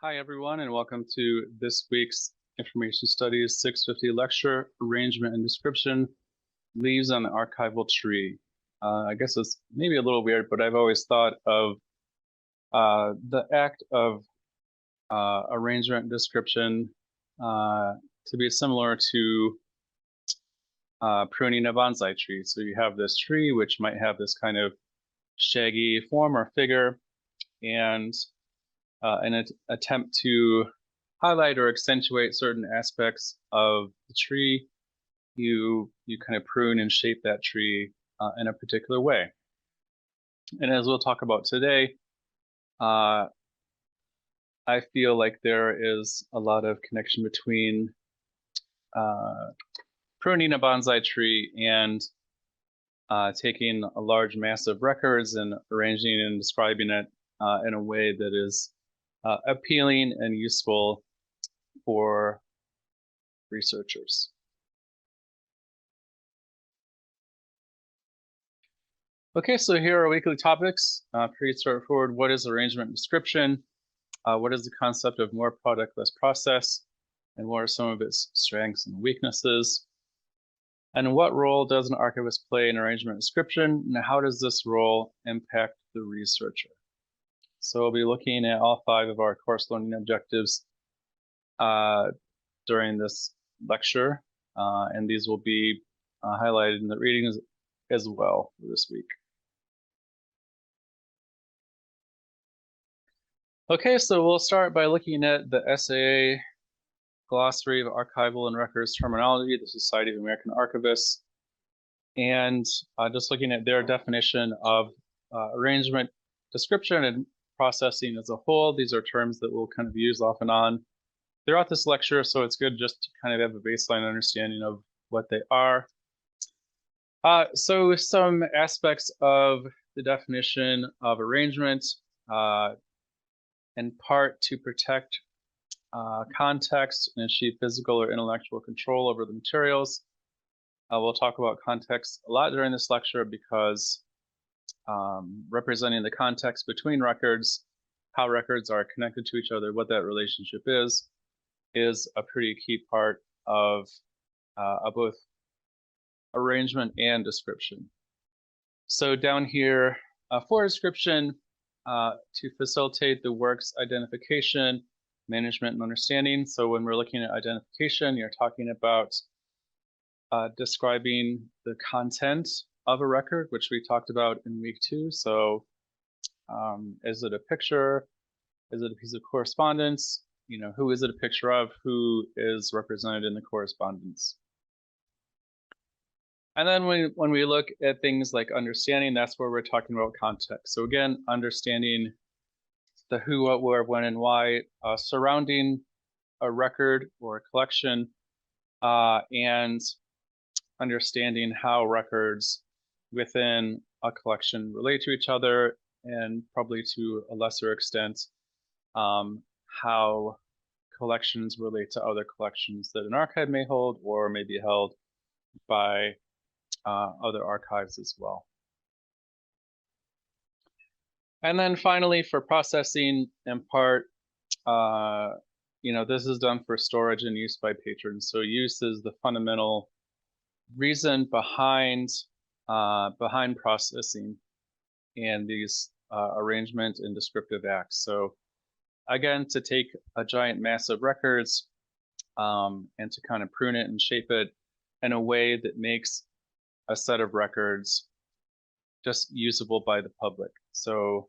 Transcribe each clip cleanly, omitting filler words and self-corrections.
Hi, everyone, and welcome to this week's Information Studies 650 lecture, Arrangement and Description, Leaves on the Archival Tree. I guess it's maybe a little weird, but I've always thought of the act of arrangement and description to be similar to pruning a bonsai tree. So you have this tree, which might have this kind of shaggy form or figure, and in an attempt to highlight or accentuate certain aspects of the tree, you kind of prune and shape that tree in a particular way. And as we'll talk about today, I feel like there is a lot of connection between pruning a bonsai tree and taking a large mass of records and arranging and describing it in a way that is appealing and useful for researchers. Okay, so here are our weekly topics. Pretty straightforward. What is arrangement and description? What is the concept of more product, less process? And what are some of its strengths and weaknesses? And what role does an archivist play in arrangement and description? And how does this role impact the researcher? So we'll be looking at all 5 of our course learning objectives during this lecture, and these will be highlighted in the readings as well for this week. Okay, so we'll start by looking at the SAA Glossary of Archival and Records Terminology, the Society of American Archivists, and just looking at their definition of arrangement, description, and processing as a whole. These are terms that we'll kind of use off and on throughout this lecture, so it's good just to kind of have a baseline understanding of what they are. So some aspects of the definition of arrangement, in part to protect context and achieve physical or intellectual control over the materials. We'll talk about context a lot during this lecture because representing the context between records, how records are connected to each other, what that relationship is a pretty key part of both arrangement and description. So down here for description, to facilitate the work's identification, management, and understanding. So when we're looking at identification, you're talking about describing the content of a record, which we talked about in week 2. So is it a picture? Is it a piece of correspondence? You know, who is it a picture of? Who is represented in the correspondence? And then when we look at things like understanding, that's where we're talking about context. So again, understanding the who, what, where, when, and why surrounding a record or a collection, and understanding how records within a collection relate to each other, and probably to a lesser extent, how collections relate to other collections that an archive may hold or may be held by other archives as well. And then finally, for processing, in part, this is done for storage and use by patrons. So use is the fundamental reason behind processing and these arrangement and descriptive acts. So again, to take a giant mass of records and to kind of prune it and shape it in a way that makes a set of records just usable by the public. So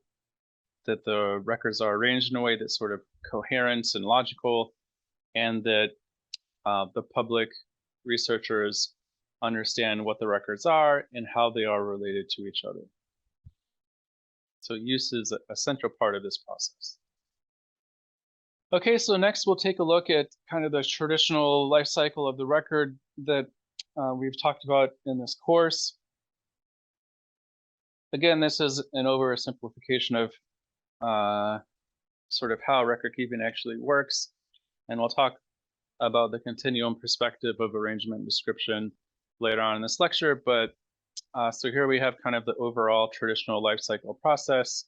that the records are arranged in a way that's sort of coherent and logical, and that the public researchers understand what the records are and how they are related to each other. So use is a central part of this process. Okay, so next we'll take a look at kind of the traditional life cycle of the record that we've talked about in this course. Again, this is an oversimplification of sort of how record keeping actually works, and we'll talk about the continuum perspective of arrangement and description later on in this lecture. But so here we have kind of the overall traditional life cycle process,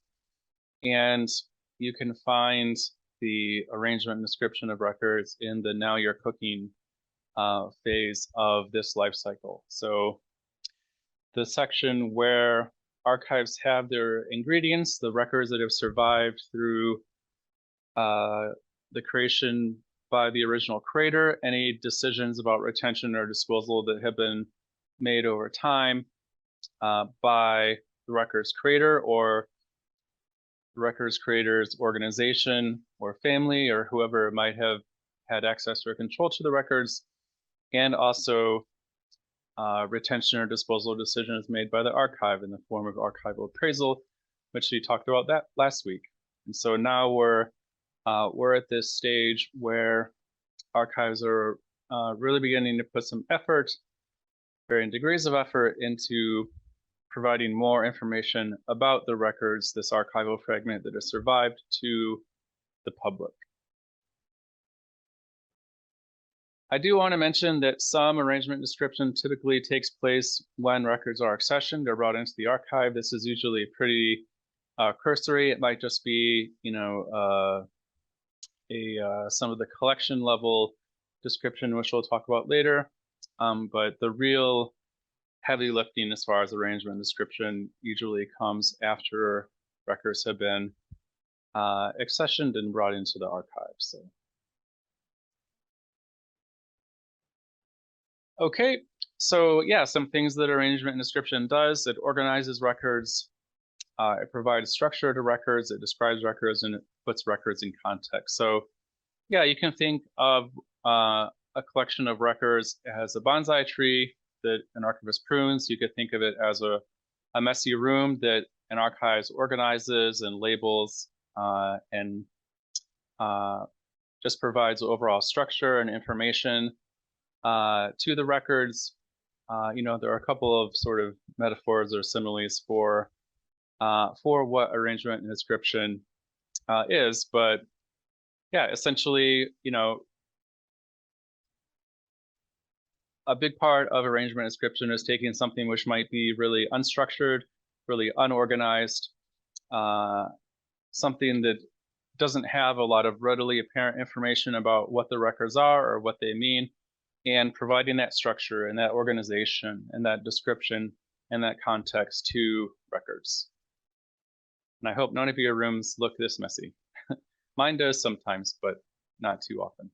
and you can find the arrangement and description of records in the now you're cooking phase of this life cycle. So the section where archives have their ingredients, the records that have survived through the creation by the original creator, any decisions about retention or disposal that have been made over time by the record's creator or the record's creator's organization or family or whoever might have had access or control to the records, and also retention or disposal decisions made by the archive in the form of archival appraisal, which we talked about that last week. And so now we're at this stage where archives are really beginning to put some effort, varying degrees of effort, into providing more information about the records, this archival fragment that has survived, to the public. I do want to mention that some arrangement description typically takes place when records are accessioned or brought into the archive. This is usually pretty cursory. It might just be, some of the collection level description, which we'll talk about later. But the real heavy lifting as far as arrangement description usually comes after records have been accessioned and brought into the archive. So. Okay, so yeah, some things that arrangement and description does: it organizes records, it provides structure to records, it describes records, and it puts records in context. So yeah, you can think of a collection of records as a bonsai tree that an archivist prunes. You could think of it as a messy room that an archivist organizes and labels and just provides overall structure and information to the records. There are a couple of sort of metaphors or similes for what arrangement and description is, but yeah, essentially, a big part of arrangement and description is taking something which might be really unstructured, really unorganized, something that doesn't have a lot of readily apparent information about what the records are or what they mean, and providing that structure and that organization and that description and that context to records. And I hope none of your rooms look this messy. Mine does sometimes, but not too often.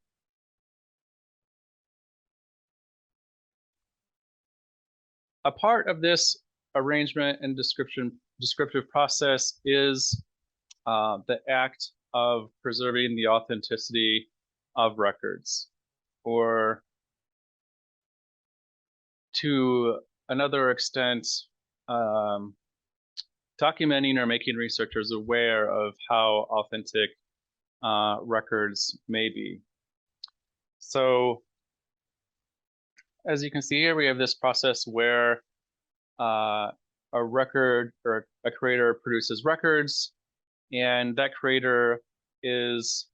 A part of this arrangement and descriptive process is the act of preserving the authenticity of records, or to another extent, documenting or making researchers aware of how authentic records may be. So as you can see here, we have this process where a record or a creator produces records, and that creator is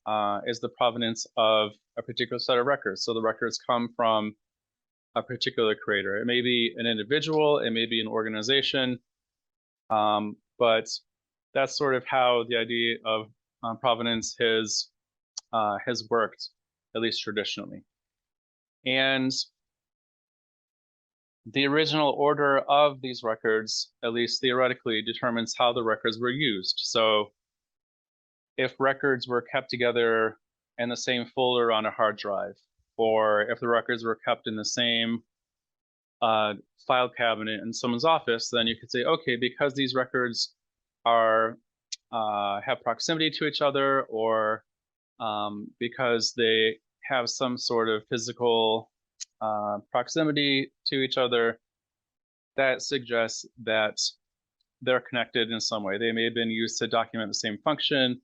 the provenance of a particular set of records. So the records come from a particular creator. It may be an individual, it may be an organization, but that's sort of how the idea of provenance has worked, at least traditionally. And the original order of these records, at least theoretically, determines how the records were used. So if records were kept together in the same folder on a hard drive, or if the records were kept in the same file cabinet in someone's office, then you could say, okay, because these records have proximity to each other, or because they have some sort of physical proximity to each other, that suggests that they're connected in some way. They may have been used to document the same function.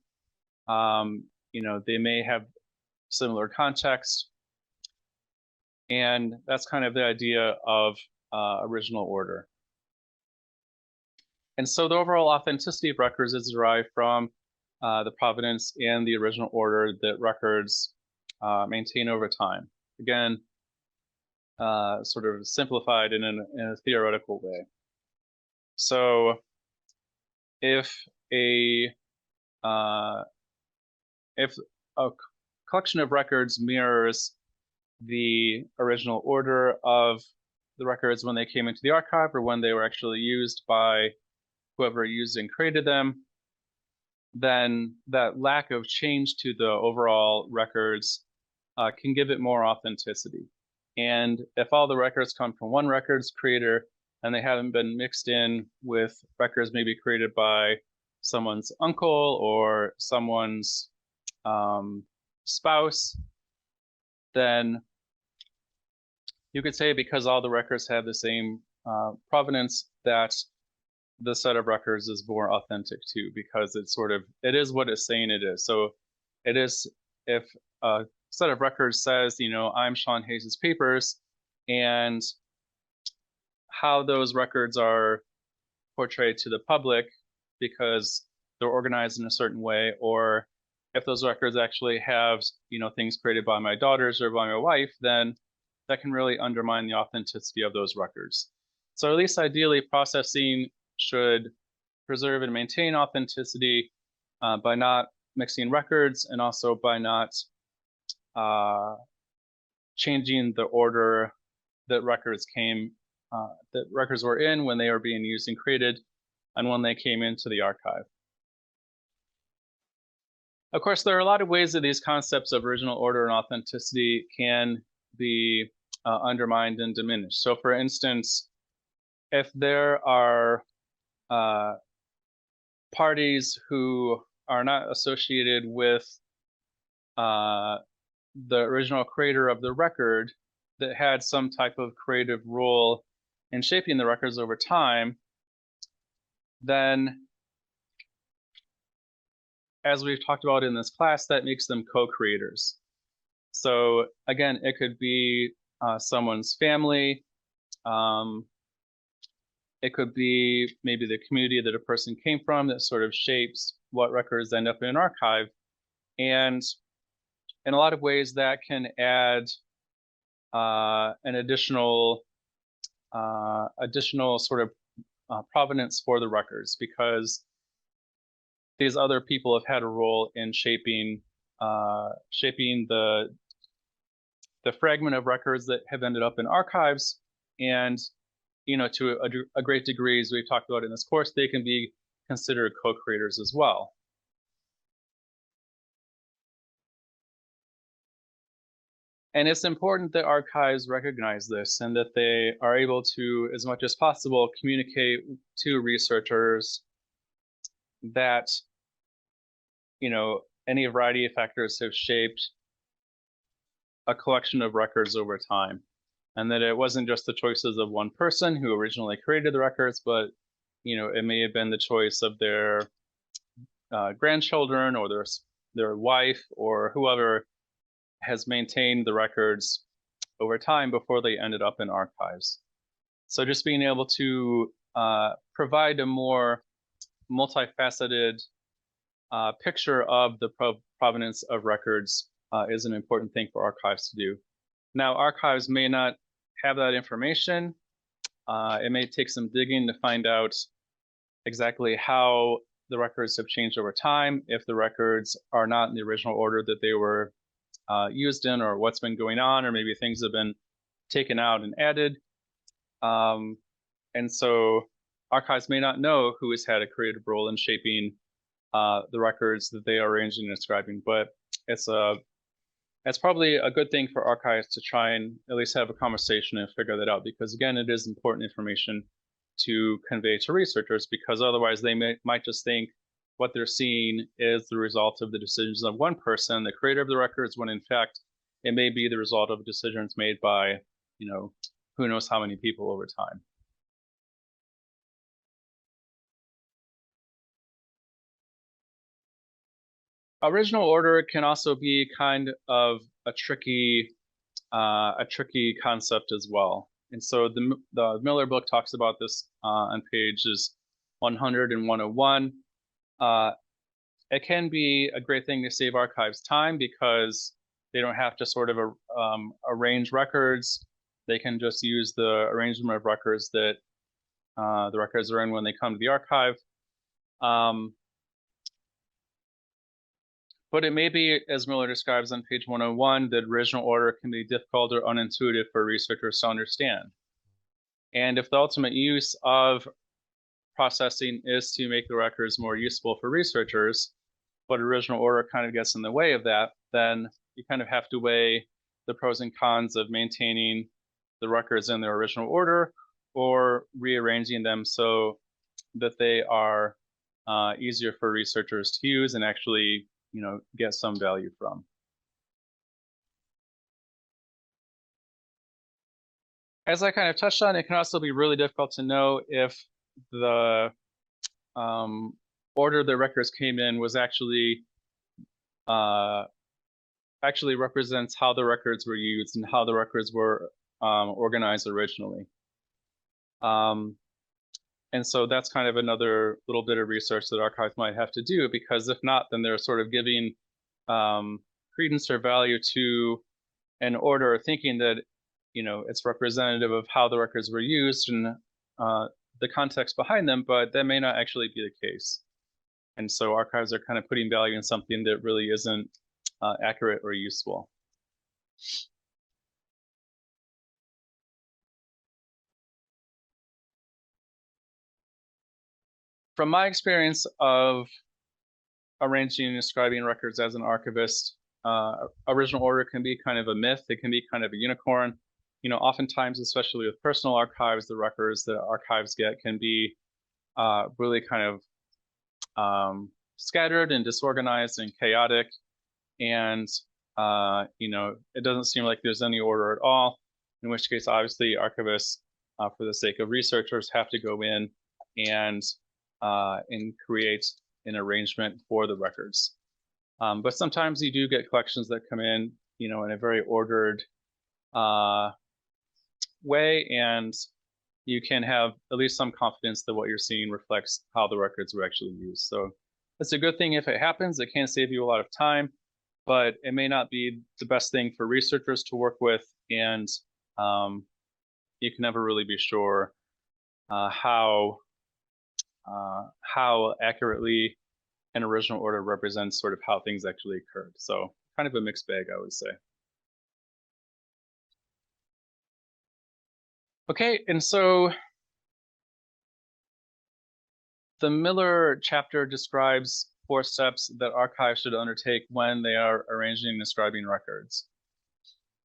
They may have similar context. And that's kind of the idea of original order. And so the overall authenticity of records is derived from the provenance and the original order that records maintain over time. Again, sort of simplified in a theoretical way. So if a if a collection of records mirrors the original order of the records when they came into the archive or when they were actually used by whoever used and created them, then that lack of change to the overall records can give it more authenticity. And if all the records come from one records creator and they haven't been mixed in with records maybe created by someone's uncle or someone's spouse, then you could say because all the records have the same provenance that the set of records is more authentic too, because it is what it's saying it is. So it is, if a set of records says, I'm Sean Hayes' papers, and how those records are portrayed to the public because they're organized in a certain way, or if those records actually have, things created by my daughters or by my wife, then that can really undermine the authenticity of those records. So at least ideally, processing should preserve and maintain authenticity by not mixing records and also by not changing the order that records were in when they were being used and created and when they came into the archive. Of course, there are a lot of ways that these concepts of original order and authenticity can be undermined and diminished. So for instance, if there are parties who are not associated with the original creator of the record that had some type of creative role in shaping the records over time, then as we've talked about in this class, that makes them co-creators. So again, it could be someone's family. It could be maybe the community that a person came from that sort of shapes what records end up in an archive. And in a lot of ways, that can add an additional sort of provenance for the records, because these other people have had a role in shaping the fragment of records that have ended up in archives. And to a great degree, as we've talked about in this course, they can be considered co-creators as well. And it's important that archives recognize this and that they are able to, as much as possible, communicate to researchers that, any variety of factors have shaped a collection of records over time. And that it wasn't just the choices of one person who originally created the records, but, it may have been the choice of their grandchildren or their wife or whoever has maintained the records over time before they ended up in archives. So just being able to provide a more multifaceted picture of the provenance of records is an important thing for archives to do. Now, archives may not have that information. It may take some digging to find out exactly how the records have changed over time, if the records are not in the original order that they were used in, or what's been going on, or maybe things have been taken out and added. And so archives may not know who has had a creative role in shaping the records that they are arranging and describing, but it's probably a good thing for archives to try and at least have a conversation and figure that out, because again, it is important information to convey to researchers, because otherwise they might just think what they're seeing is the result of the decisions of one person, the creator of the records, when in fact it may be the result of decisions made by, who knows how many people over time. Original order can also be kind of a tricky concept as well. And so the Miller book talks about this on pages 100 and 101. It can be a great thing to save archives time because they don't have to sort of arrange records. They can just use the arrangement of records that the records are in when they come to the archive. But it may be, as Miller describes on page 101, that original order can be difficult or unintuitive for researchers to understand. And if the ultimate use of processing is to make the records more useful for researchers, but original order kind of gets in the way of that, then you kind of have to weigh the pros and cons of maintaining the records in their original order or rearranging them so that they are easier for researchers to use and actually, get some value from. As I kind of touched on, it can also be really difficult to know if the order the records came in was actually represents how the records were used and how the records were organized originally. And so that's kind of another little bit of research that archives might have to do, because if not, then they're sort of giving credence or value to an order, thinking that it's representative of how the records were used and the context behind them, but that may not actually be the case. And so archives are kind of putting value in something that really isn't accurate or useful. From my experience of arranging and describing records as an archivist, original order can be kind of a myth. It can be kind of a unicorn. Oftentimes, especially with personal archives, the records that archives get can be really kind of scattered and disorganized and chaotic. And, it doesn't seem like there's any order at all, in which case, obviously, archivists, for the sake of researchers, have to go in and create an arrangement for the records. But sometimes you do get collections that come in, in a very ordered way, and you can have at least some confidence that what you're seeing reflects how the records were actually used. So it's a good thing if it happens. It can save you a lot of time, but it may not be the best thing for researchers to work with, and you can never really be sure how accurately an original order represents sort of how things actually occurred. So kind of a mixed bag, I would say. Okay, and so the Miller chapter describes 4 steps that archives should undertake when they are arranging and describing records.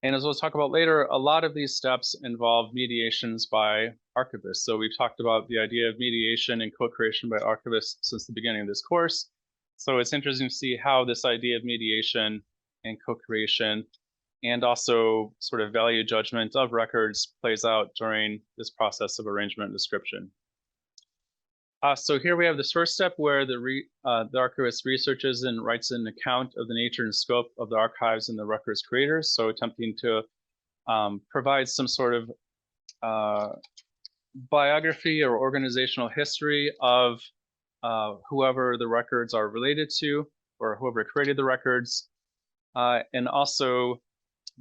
And as we'll talk about later, a lot of these steps involve mediations by archivists. So we've talked about the idea of mediation and co-creation by archivists since the beginning of this course. So it's interesting to see how this idea of mediation and co-creation and also sort of value judgment of records plays out during this process of arrangement and description. So here we have this first step where the archivist researches and writes an account of the nature and scope of the archives and the records creators. So attempting to provide some sort of biography or organizational history of whoever the records are related to or whoever created the records, and also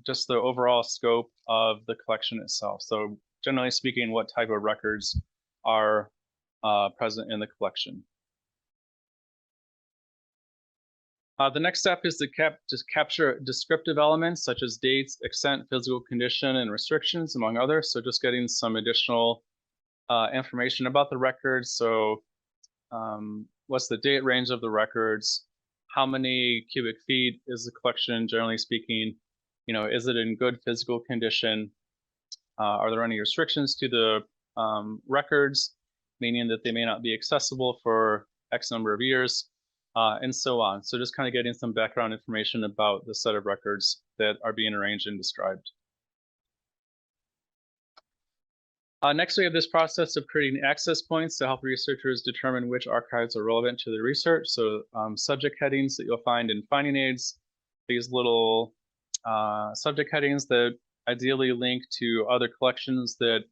just the overall scope of the collection itself. So generally speaking, what type of records are present in the collection. The next step is to capture descriptive elements such as dates, extent, physical condition, and restrictions, among others. So just getting some additional information about the records. So what's the date range of the records? How many cubic feet is the collection, generally speaking? Is it in good physical condition? Are there any restrictions to the records, meaning that they may not be accessible for X number of years, and so on. So just kind of getting some background information about the set of records that are being arranged and described. Next, we have this process of creating access points to help researchers determine which archives are relevant to their research. So subject headings that you'll find in finding aids, these little subject headings that ideally link to other collections that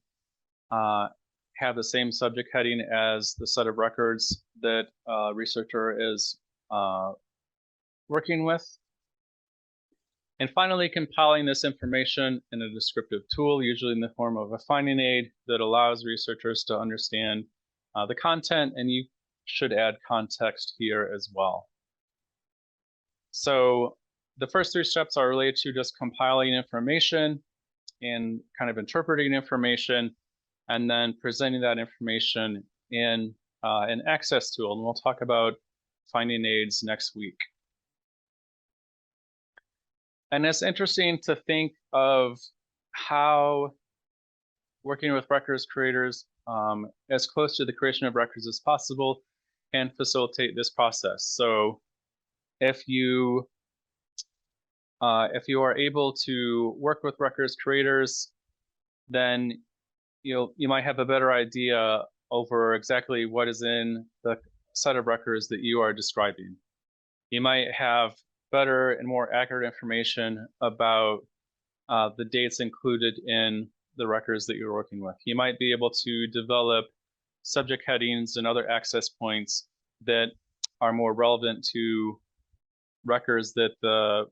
have the same subject heading as the set of records that a researcher is working with. And finally, compiling this information in a descriptive tool, usually in the form of a finding aid that allows researchers to understand the content, and you should add context here as well. So the first three steps are related to just compiling information and kind of interpreting information, and then presenting that information in an access tool. And we'll talk about finding aids next week. And it's interesting to think of how working with records creators as close to the creation of records as possible can facilitate this process. So if you are able to work with records creators, then you might have a better idea over exactly what is in the set of records that you are describing. You might have better and more accurate information about the dates included in the records that you're working with. You might be able to develop subject headings and other access points that are more relevant to records that the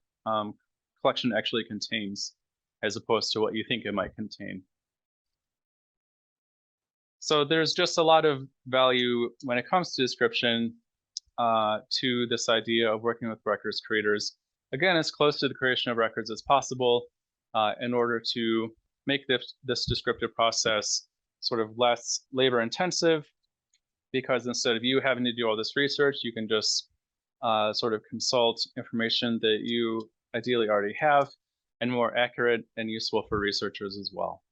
collection actually contains, as opposed to what you think it might contain. So there's just a lot of value when it comes to description to this idea of working with records creators. Again, as close to the creation of records as possible in order to make this descriptive process sort of less labor intensive, because instead of you having to do all this research, you can just sort of consult information that you ideally already have, and more accurate and useful for researchers as well.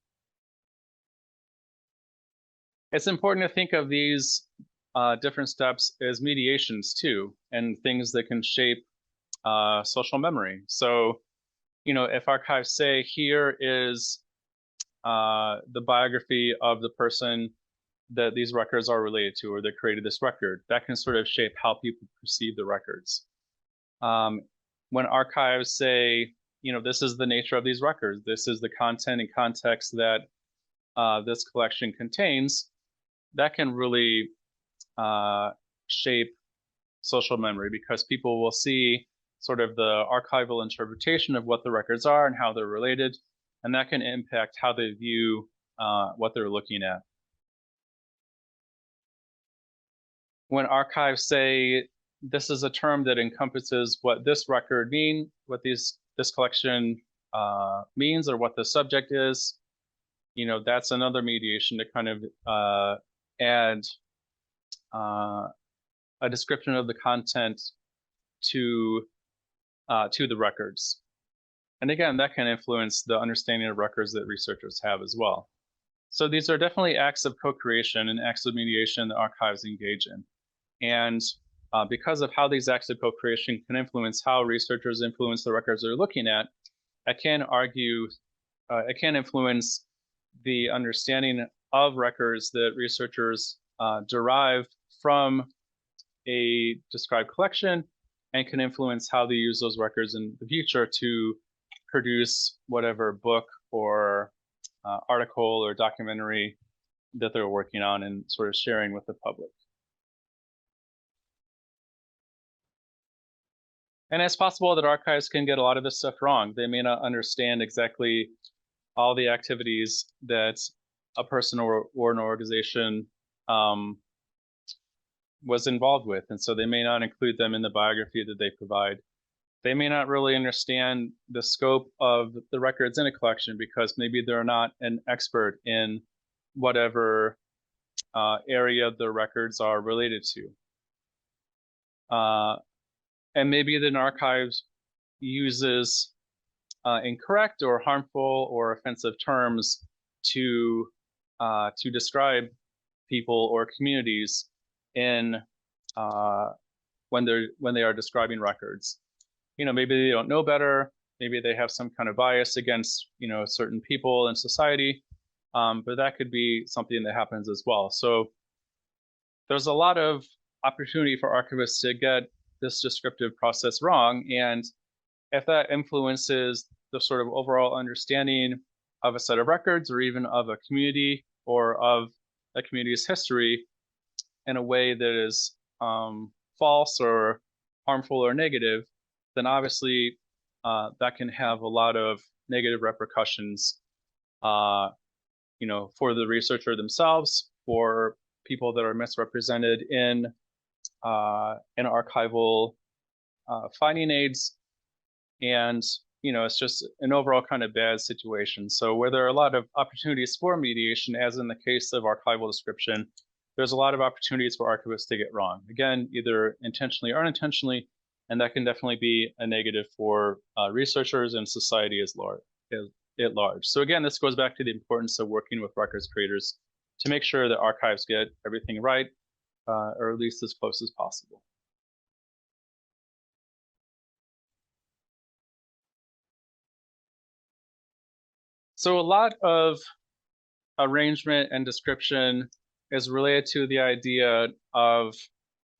It's important to think of these different steps as mediations too, and things that can shape social memory. So, if archives say, here is the biography of the person that these records are related to, or that created this record, that can sort of shape how people perceive the records. When archives say, this is the nature of these records, this is the content and context that this collection contains, that can really shape social memory, because people will see sort of the archival interpretation of what the records are and how they're related, and that can impact how they view what they're looking at. When archives say, this is a term that encompasses what this record means, what this collection means, or what the subject is, that's another mediation to kind of add a description of the content to the records. And again, that can influence the understanding of records that researchers have as well. So these are definitely acts of co-creation and acts of mediation that archives engage in. And because of how these acts of co-creation can influence how researchers influence the records they're looking at, it can influence the understanding of records that researchers derive from a described collection, and can influence how they use those records in the future to produce whatever book or article or documentary that they're working on and sort of sharing with the public. And it's possible that archives can get a lot of this stuff wrong. They may not understand exactly all the activities that a person or an organization was involved with, and so they may not include them in the biography that they provide. They may not really understand the scope of the records in a collection, because maybe they're not an expert in whatever area the records are related to. And maybe the archive uses incorrect or harmful or offensive terms to describe people or communities in when they are describing records. Maybe they don't know better. Maybe they have some kind of bias against certain people in society, but that could be something that happens as well. So there's a lot of opportunity for archivists to get this descriptive process wrong, and if that influences the sort of overall understanding of a set of records, or even of a community, or of a community's history, in a way that is false or harmful or negative, then obviously that can have a lot of negative repercussions, for the researcher themselves, for people that are misrepresented in archival finding aids, and it's just an overall kind of bad situation. So where there are a lot of opportunities for mediation, as in the case of archival description, there's a lot of opportunities for archivists to get wrong. Again, either intentionally or unintentionally, and that can definitely be a negative for researchers and society at large. So again, this goes back to the importance of working with records creators to make sure that archives get everything right, or at least as close as possible. So a lot of arrangement and description is related to the idea of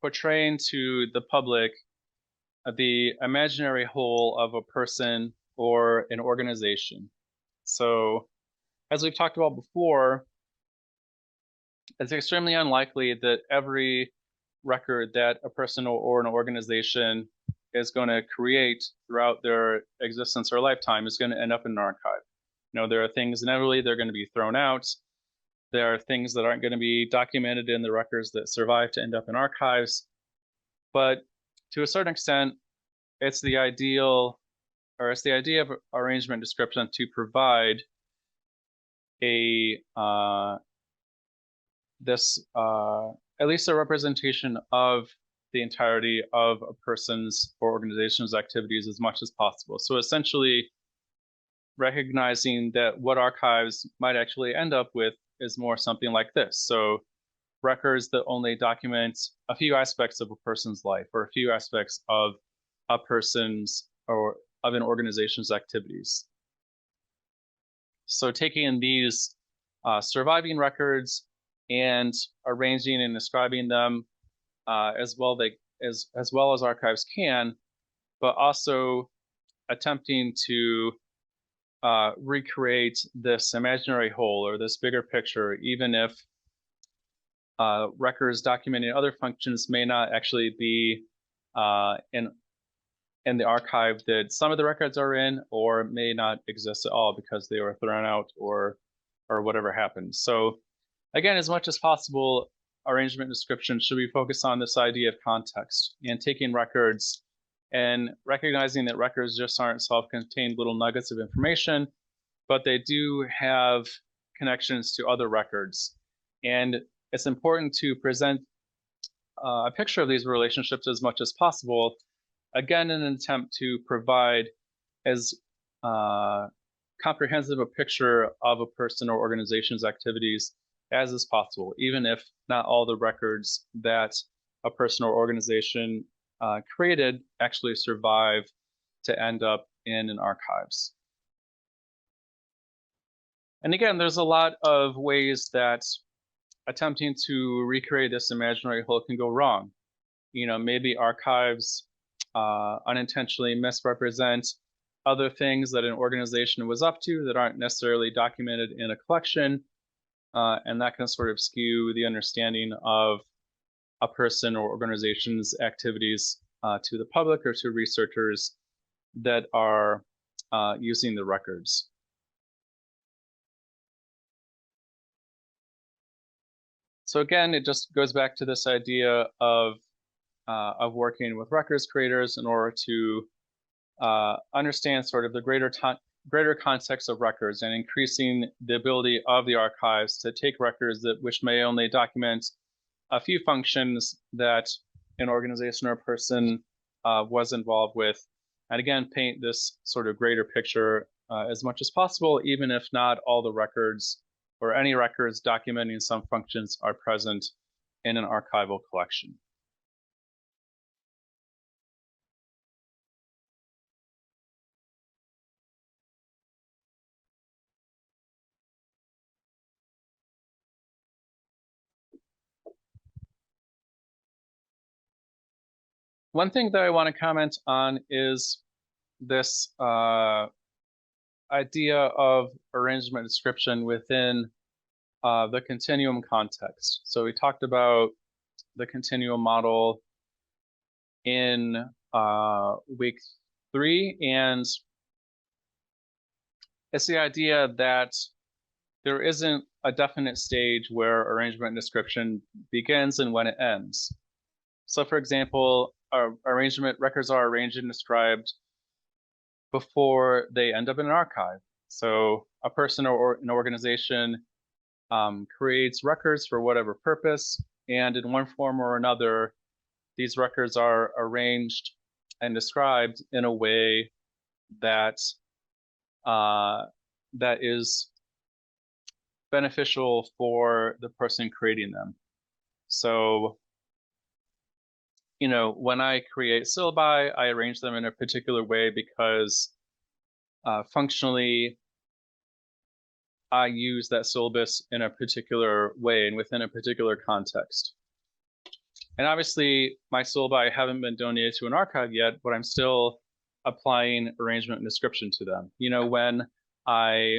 portraying to the public the imaginary whole of a person or an organization. So as we've talked about before, it's extremely unlikely that every record that a person or an organization is going to create throughout their existence or lifetime is going to end up in an archive. There are things inevitably they're going to be thrown out. There are things that aren't going to be documented in the records that survive to end up in archives. But to a certain extent, it's the idea of arrangement description to provide at least a representation of the entirety of a person's or organization's activities as much as possible. So essentially, recognizing that what archives might actually end up with is more something like this. So records that only document a few aspects of a person's life or a few aspects of a person's or of an organization's activities. So taking these surviving records and arranging and describing them as well as archives can, but also attempting to recreate this imaginary whole or this bigger picture, even if records documenting other functions may not actually be in the archive that some of the records are in, or may not exist at all because they were thrown out or whatever happened. So again, as much as possible, arrangement description should be focused on this idea of context and taking records and recognizing that records just aren't self-contained little nuggets of information, but they do have connections to other records. And it's important to present a picture of these relationships as much as possible, again, in an attempt to provide as comprehensive a picture of a person or organization's activities as is possible, even if not all the records that a person or organization created actually survive to end up in an archives. And again, there's a lot of ways that attempting to recreate this imaginary whole can go wrong. Maybe archives unintentionally misrepresent other things that an organization was up to that aren't necessarily documented in a collection, and that can sort of skew the understanding of a person or organization's activities to the public or to researchers that are using the records. So again, it just goes back to this idea of working with records creators in order to understand sort of the greater context of records and increasing the ability of the archives to take records which may only document a few functions that an organization or a person was involved with, and again, paint this sort of greater picture as much as possible, even if not all the records or any records documenting some functions are present in an archival collection. One thing that I want to comment on is this idea of arrangement description within the continuum context. So we talked about the continuum model in week 3, and it's the idea that there isn't a definite stage where arrangement description begins and when it ends. So for example, arrangement records are arranged and described before they end up in an archive. So a person or an organization creates records for whatever purpose, and in one form or another, these records are arranged and described in a way that that is beneficial for the person creating them. So, you know, when I create syllabi, I arrange them in a particular way because functionally, I use that syllabus in a particular way and within a particular context. And obviously, my syllabi haven't been donated to an archive yet, but I'm still applying arrangement and description to them. You know, when I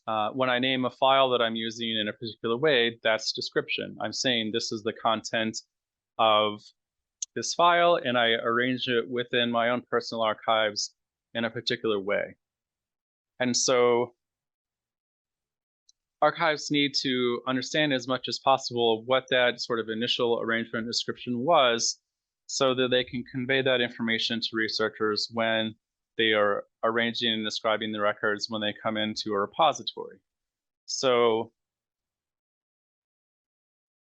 name a file that I'm using in a particular way, that's description. I'm saying this is the content of this file, and I arrange it within my own personal archives in a particular way. And so archives need to understand as much as possible what that sort of initial arrangement description was so that they can convey that information to researchers when they are arranging and describing the records when they come into a repository. So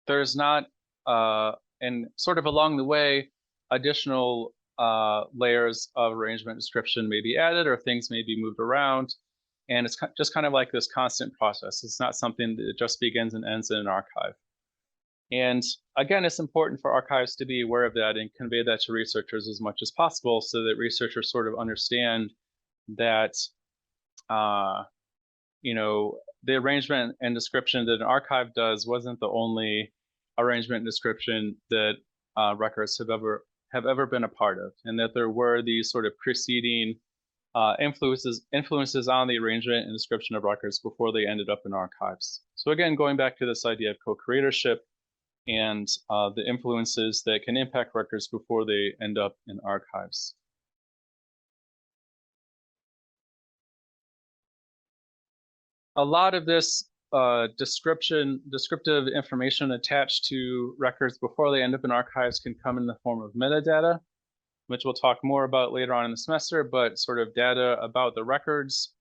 there's not, and sort of along the way, additional layers of arrangement description may be added or things may be moved around. And it's just kind of like this constant process. It's not something that just begins and ends in an archive. And again, it's important for archives to be aware of that and convey that to researchers as much as possible so that researchers sort of understand that, you know, the arrangement and description that an archive does wasn't the only arrangement and description that records have ever been a part of, and that there were these sort of preceding influences on the arrangement and description of records before they ended up in archives. So again, going back to this idea of co-creatorship and the influences that can impact records before they end up in archives. A lot of this descriptive information attached to records before they end up in archives can come in the form of metadata, which we'll talk more about later on in the semester, but sort of data about the records.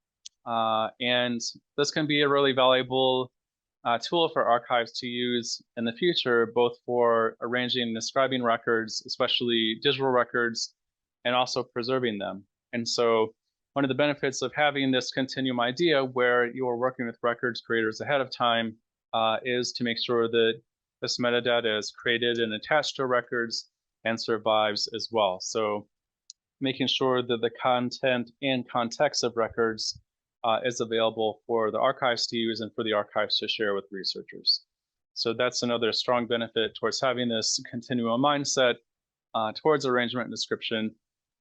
And this can be a really valuable tool for archives to use in the future, both for arranging and describing records, especially digital records, and also preserving them. And so one of the benefits of having this continuum idea where you are working with records creators ahead of time is to make sure that this metadata is created and attached to records and survives as well. So making sure that the content and context of records is available for the archives to use and for the archives to share with researchers. So that's another strong benefit towards having this continuum mindset towards arrangement and description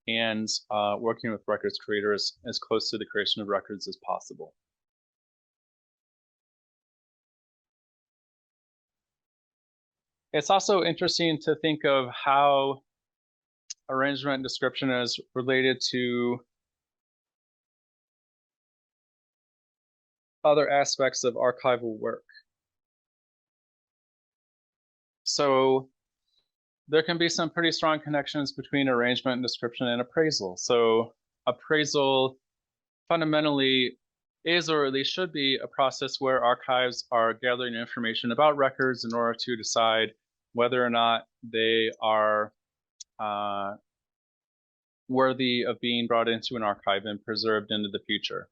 and working with records creators as close to the creation of records as possible. It's also interesting to think of how arrangement and description is related to other aspects of archival work. So there can be some pretty strong connections between arrangement and description and appraisal. So appraisal fundamentally is, or at least should be, a process where archives are gathering information about records in order to decide whether or not they are worthy of being brought into an archive and preserved into the future.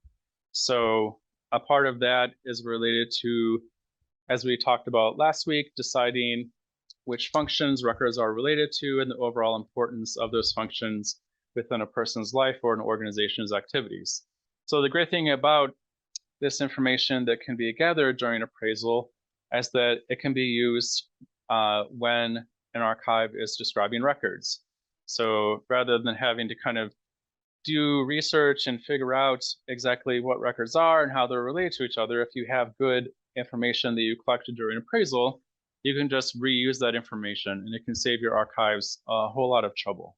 So a part of that is related to, as we talked about last week, deciding which functions records are related to and the overall importance of those functions within a person's life or an organization's activities. So the great thing about this information that can be gathered during appraisal is that it can be used when an archive is describing records. So rather than having to kind of do research and figure out exactly what records are and how they're related to each other, if you have good information that you collected during appraisal, you can just reuse that information and it can save your archives a whole lot of trouble.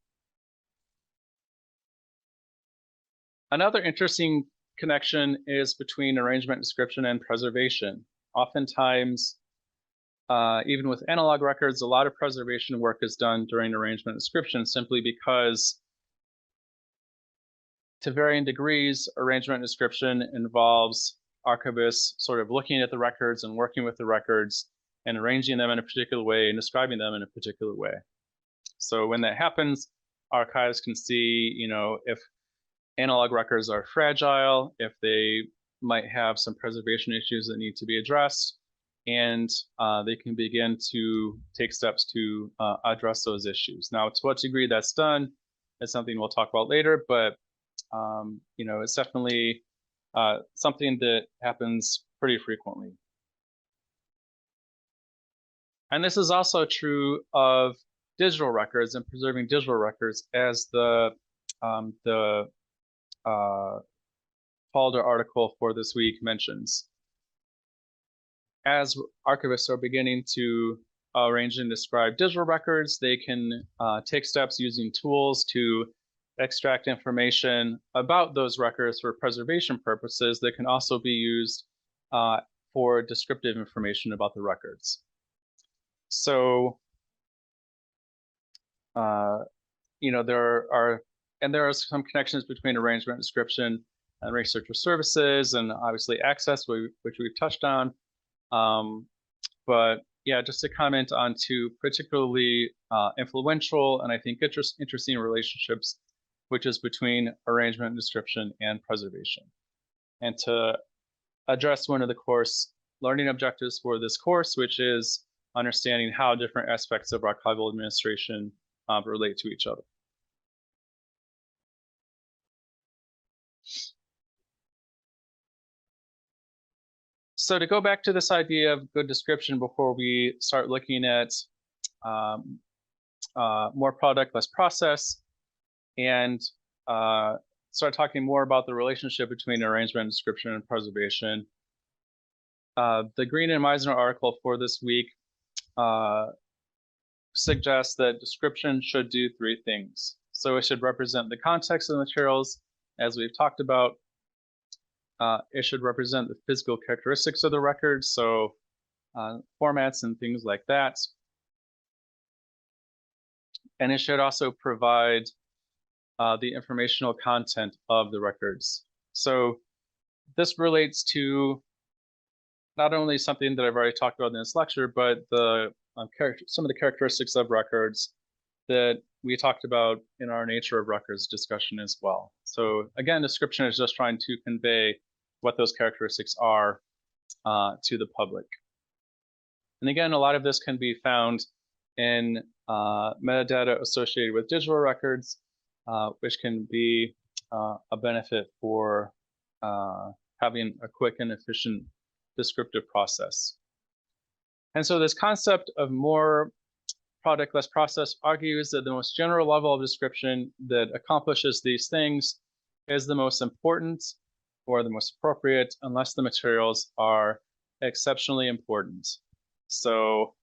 Another interesting connection is between arrangement, description, and preservation. Oftentimes, even with analog records, a lot of preservation work is done during arrangement and description simply because, to varying degrees, arrangement and description involves archivists sort of looking at the records and working with the records and arranging them in a particular way and describing them in a particular way. So when that happens, archives can see, if analog records are fragile, if they might have some preservation issues that need to be addressed, and they can begin to take steps to address those issues. Now, to what degree that's done is something we'll talk about later, but it's definitely something that happens pretty frequently. And this is also true of digital records and preserving digital records, as the folder article for this week mentions. As archivists are beginning to arrange and describe digital records, they can take steps using tools to extract information about those records for preservation purposes that can also be used for descriptive information about the records. So, there are some connections between arrangement, description, and researcher services, and obviously access, which we've touched on. But yeah, just to comment on two particularly influential and I think interesting relationships, which is between arrangement, description, and preservation. And to address one of the course learning objectives for this course, which is understanding how different aspects of archival administration relate to each other. So to go back to this idea of good description before we start looking at more product, less process, and start talking more about the relationship between arrangement, description, and preservation. The Green and Meisner article for this week suggests that description should do three things. So it should represent the context of the materials, as we've talked about. It should represent the physical characteristics of the record, so formats and things like that. And it should also provide the informational content of the records. So this relates to not only something that I've already talked about in this lecture, but some of the characteristics of records that we talked about in our nature of records discussion as well. So again, description is just trying to convey what those characteristics are to the public. And again, a lot of this can be found in metadata associated with digital records, which can be a benefit for having a quick and efficient descriptive process. And so this concept of more product, less process argues that the most general level of description that accomplishes these things is the most important or the most appropriate, unless the materials are exceptionally important. So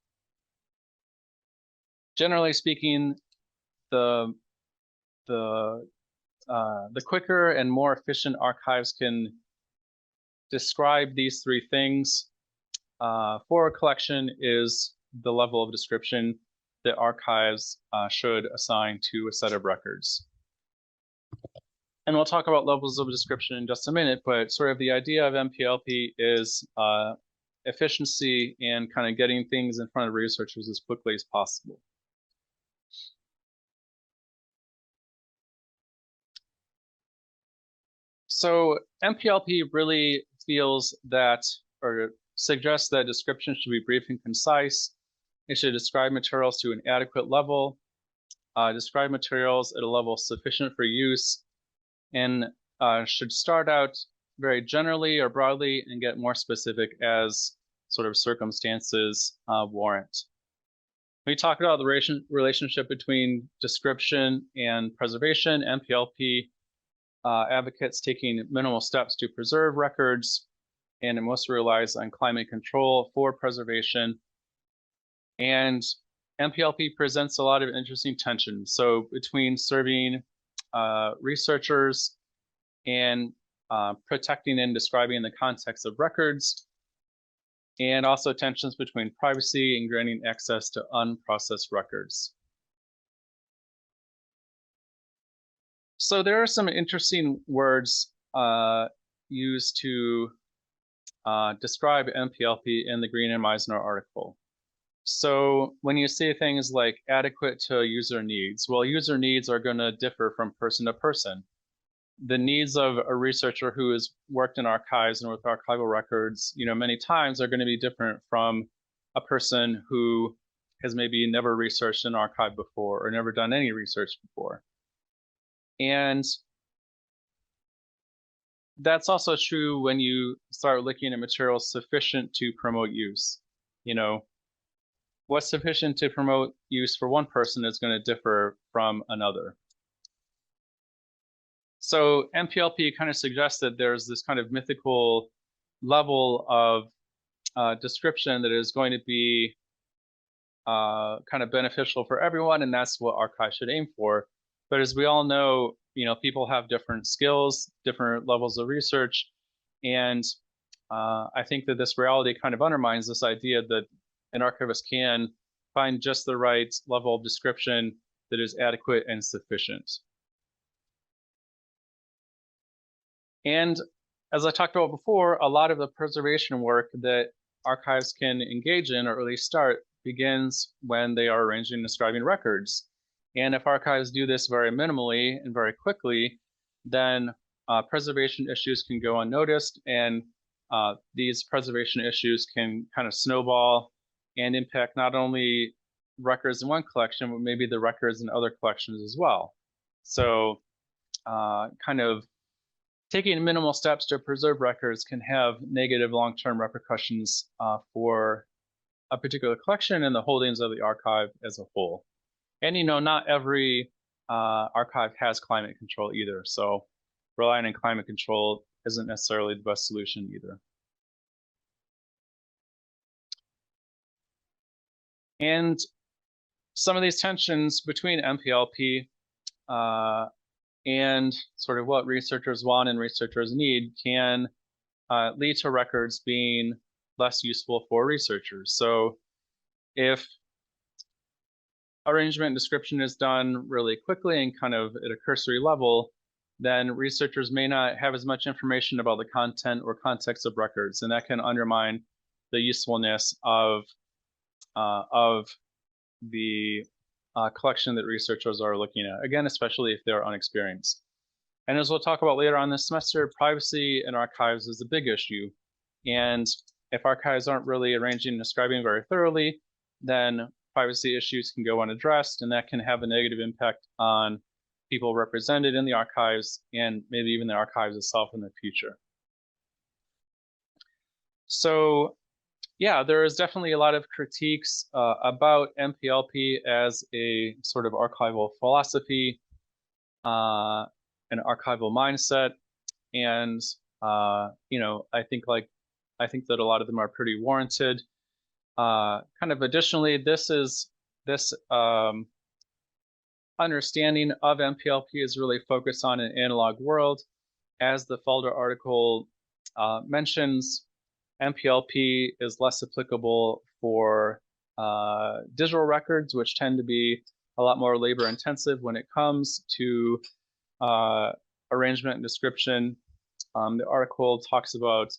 generally speaking, the quicker and more efficient archives can describe these three things for a collection is the level of description that archives should assign to a set of records. And we'll talk about levels of description in just a minute, but sort of the idea of MPLP is efficiency and kind of getting things in front of researchers as quickly as possible. So MPLP really feels that, or suggests that description should be brief and concise. It should describe materials to an adequate level, describe materials at a level sufficient for use, and should start out very generally or broadly and get more specific as sort of circumstances warrant. We talked about the relationship between description and preservation. MPLP advocates taking minimal steps to preserve records, and it mostly relies on climate control for preservation. And MPLP presents a lot of interesting tension. So between serving researchers and protecting and describing the context of records, and also tensions between privacy and granting access to unprocessed records. So there are some interesting words used to describe MPLP in the Green and Meisner article. So when you say things like adequate to user needs, well, user needs are going to differ from person to person. The needs of a researcher who has worked in archives and with archival records, many times are going to be different from a person who has maybe never researched an archive before or never done any research before. And that's also true when you start looking at materials sufficient to promote use. What's sufficient to promote use for one person is going to differ from another. So MPLP kind of suggests that there's this kind of mythical level of description that is going to be kind of beneficial for everyone, and that's what archives should aim for. But as we all know, people have different skills, different levels of research, and I think that this reality kind of undermines this idea that an archivist can find just the right level of description that is adequate and sufficient. And as I talked about before, a lot of the preservation work that archives can engage in, or at least start, begins when they are arranging and describing records. And if archives do this very minimally and very quickly, then preservation issues can go unnoticed, and these preservation issues can kind of snowball and impact not only records in one collection, but maybe the records in other collections as well. So kind of taking minimal steps to preserve records can have negative long-term repercussions for a particular collection and the holdings of the archive as a whole. And not every archive has climate control either, so relying on climate control isn't necessarily the best solution either. And some of these tensions between MPLP and sort of what researchers want and researchers need can lead to records being less useful for researchers. So if arrangement and description is done really quickly and kind of at a cursory level, then researchers may not have as much information about the content or context of records, and that can undermine the usefulness of the collection that researchers are looking at, again, especially if they're unexperienced. And as we'll talk about later on this semester, privacy in archives is a big issue. And if archives aren't really arranging and describing very thoroughly, then privacy issues can go unaddressed, and that can have a negative impact on people represented in the archives and maybe even the archives itself in the future. So yeah, there is definitely a lot of critiques about MPLP as a sort of archival philosophy, an archival mindset, and I think that a lot of them are pretty warranted. Kind of additionally, this understanding of MPLP is really focused on an analog world. As the Felder article mentions, MPLP is less applicable for digital records, which tend to be a lot more labor intensive when it comes to arrangement and description. The article talks about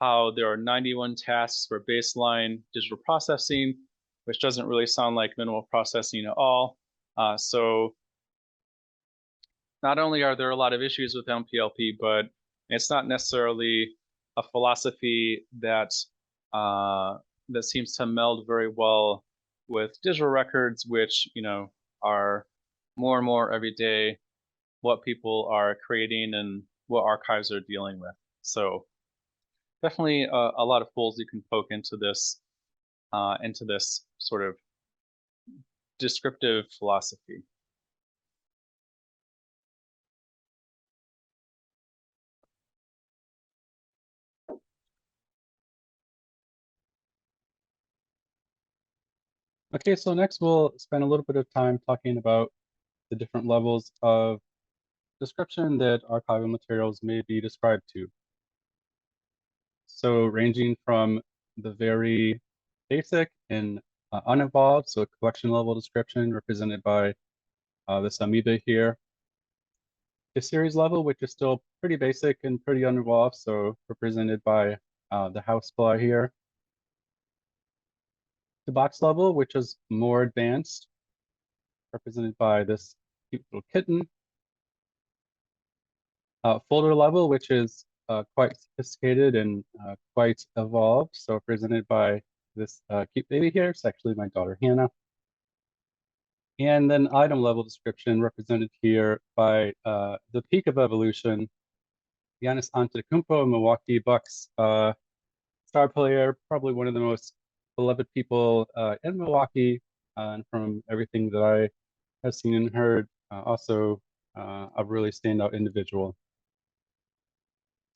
how there are 91 tasks for baseline digital processing, which doesn't really sound like minimal processing at all. So not only are there a lot of issues with MPLP, but it's not necessarily a philosophy that that seems to meld very well with digital records, which are more and more every day what people are creating and what archives are dealing with. So definitely a lot of holes you can poke into this sort of descriptive philosophy. Okay, so next we'll spend a little bit of time talking about the different levels of description that archival materials may be described to. So ranging from the very basic and uninvolved, so collection level description represented by this amoeba here. The series level, which is still pretty basic and pretty uninvolved, so represented by the housefly here. The box level, which is more advanced, represented by this cute little kitten. Folder level, which is quite sophisticated and quite evolved, so represented by this cute baby here. It's actually my daughter Hannah. And then item level description represented here by the peak of evolution, Giannis Antetokounmpo, Milwaukee Bucks star player, probably one of the most beloved people in Milwaukee, and from everything that I have seen and heard, also a really standout individual.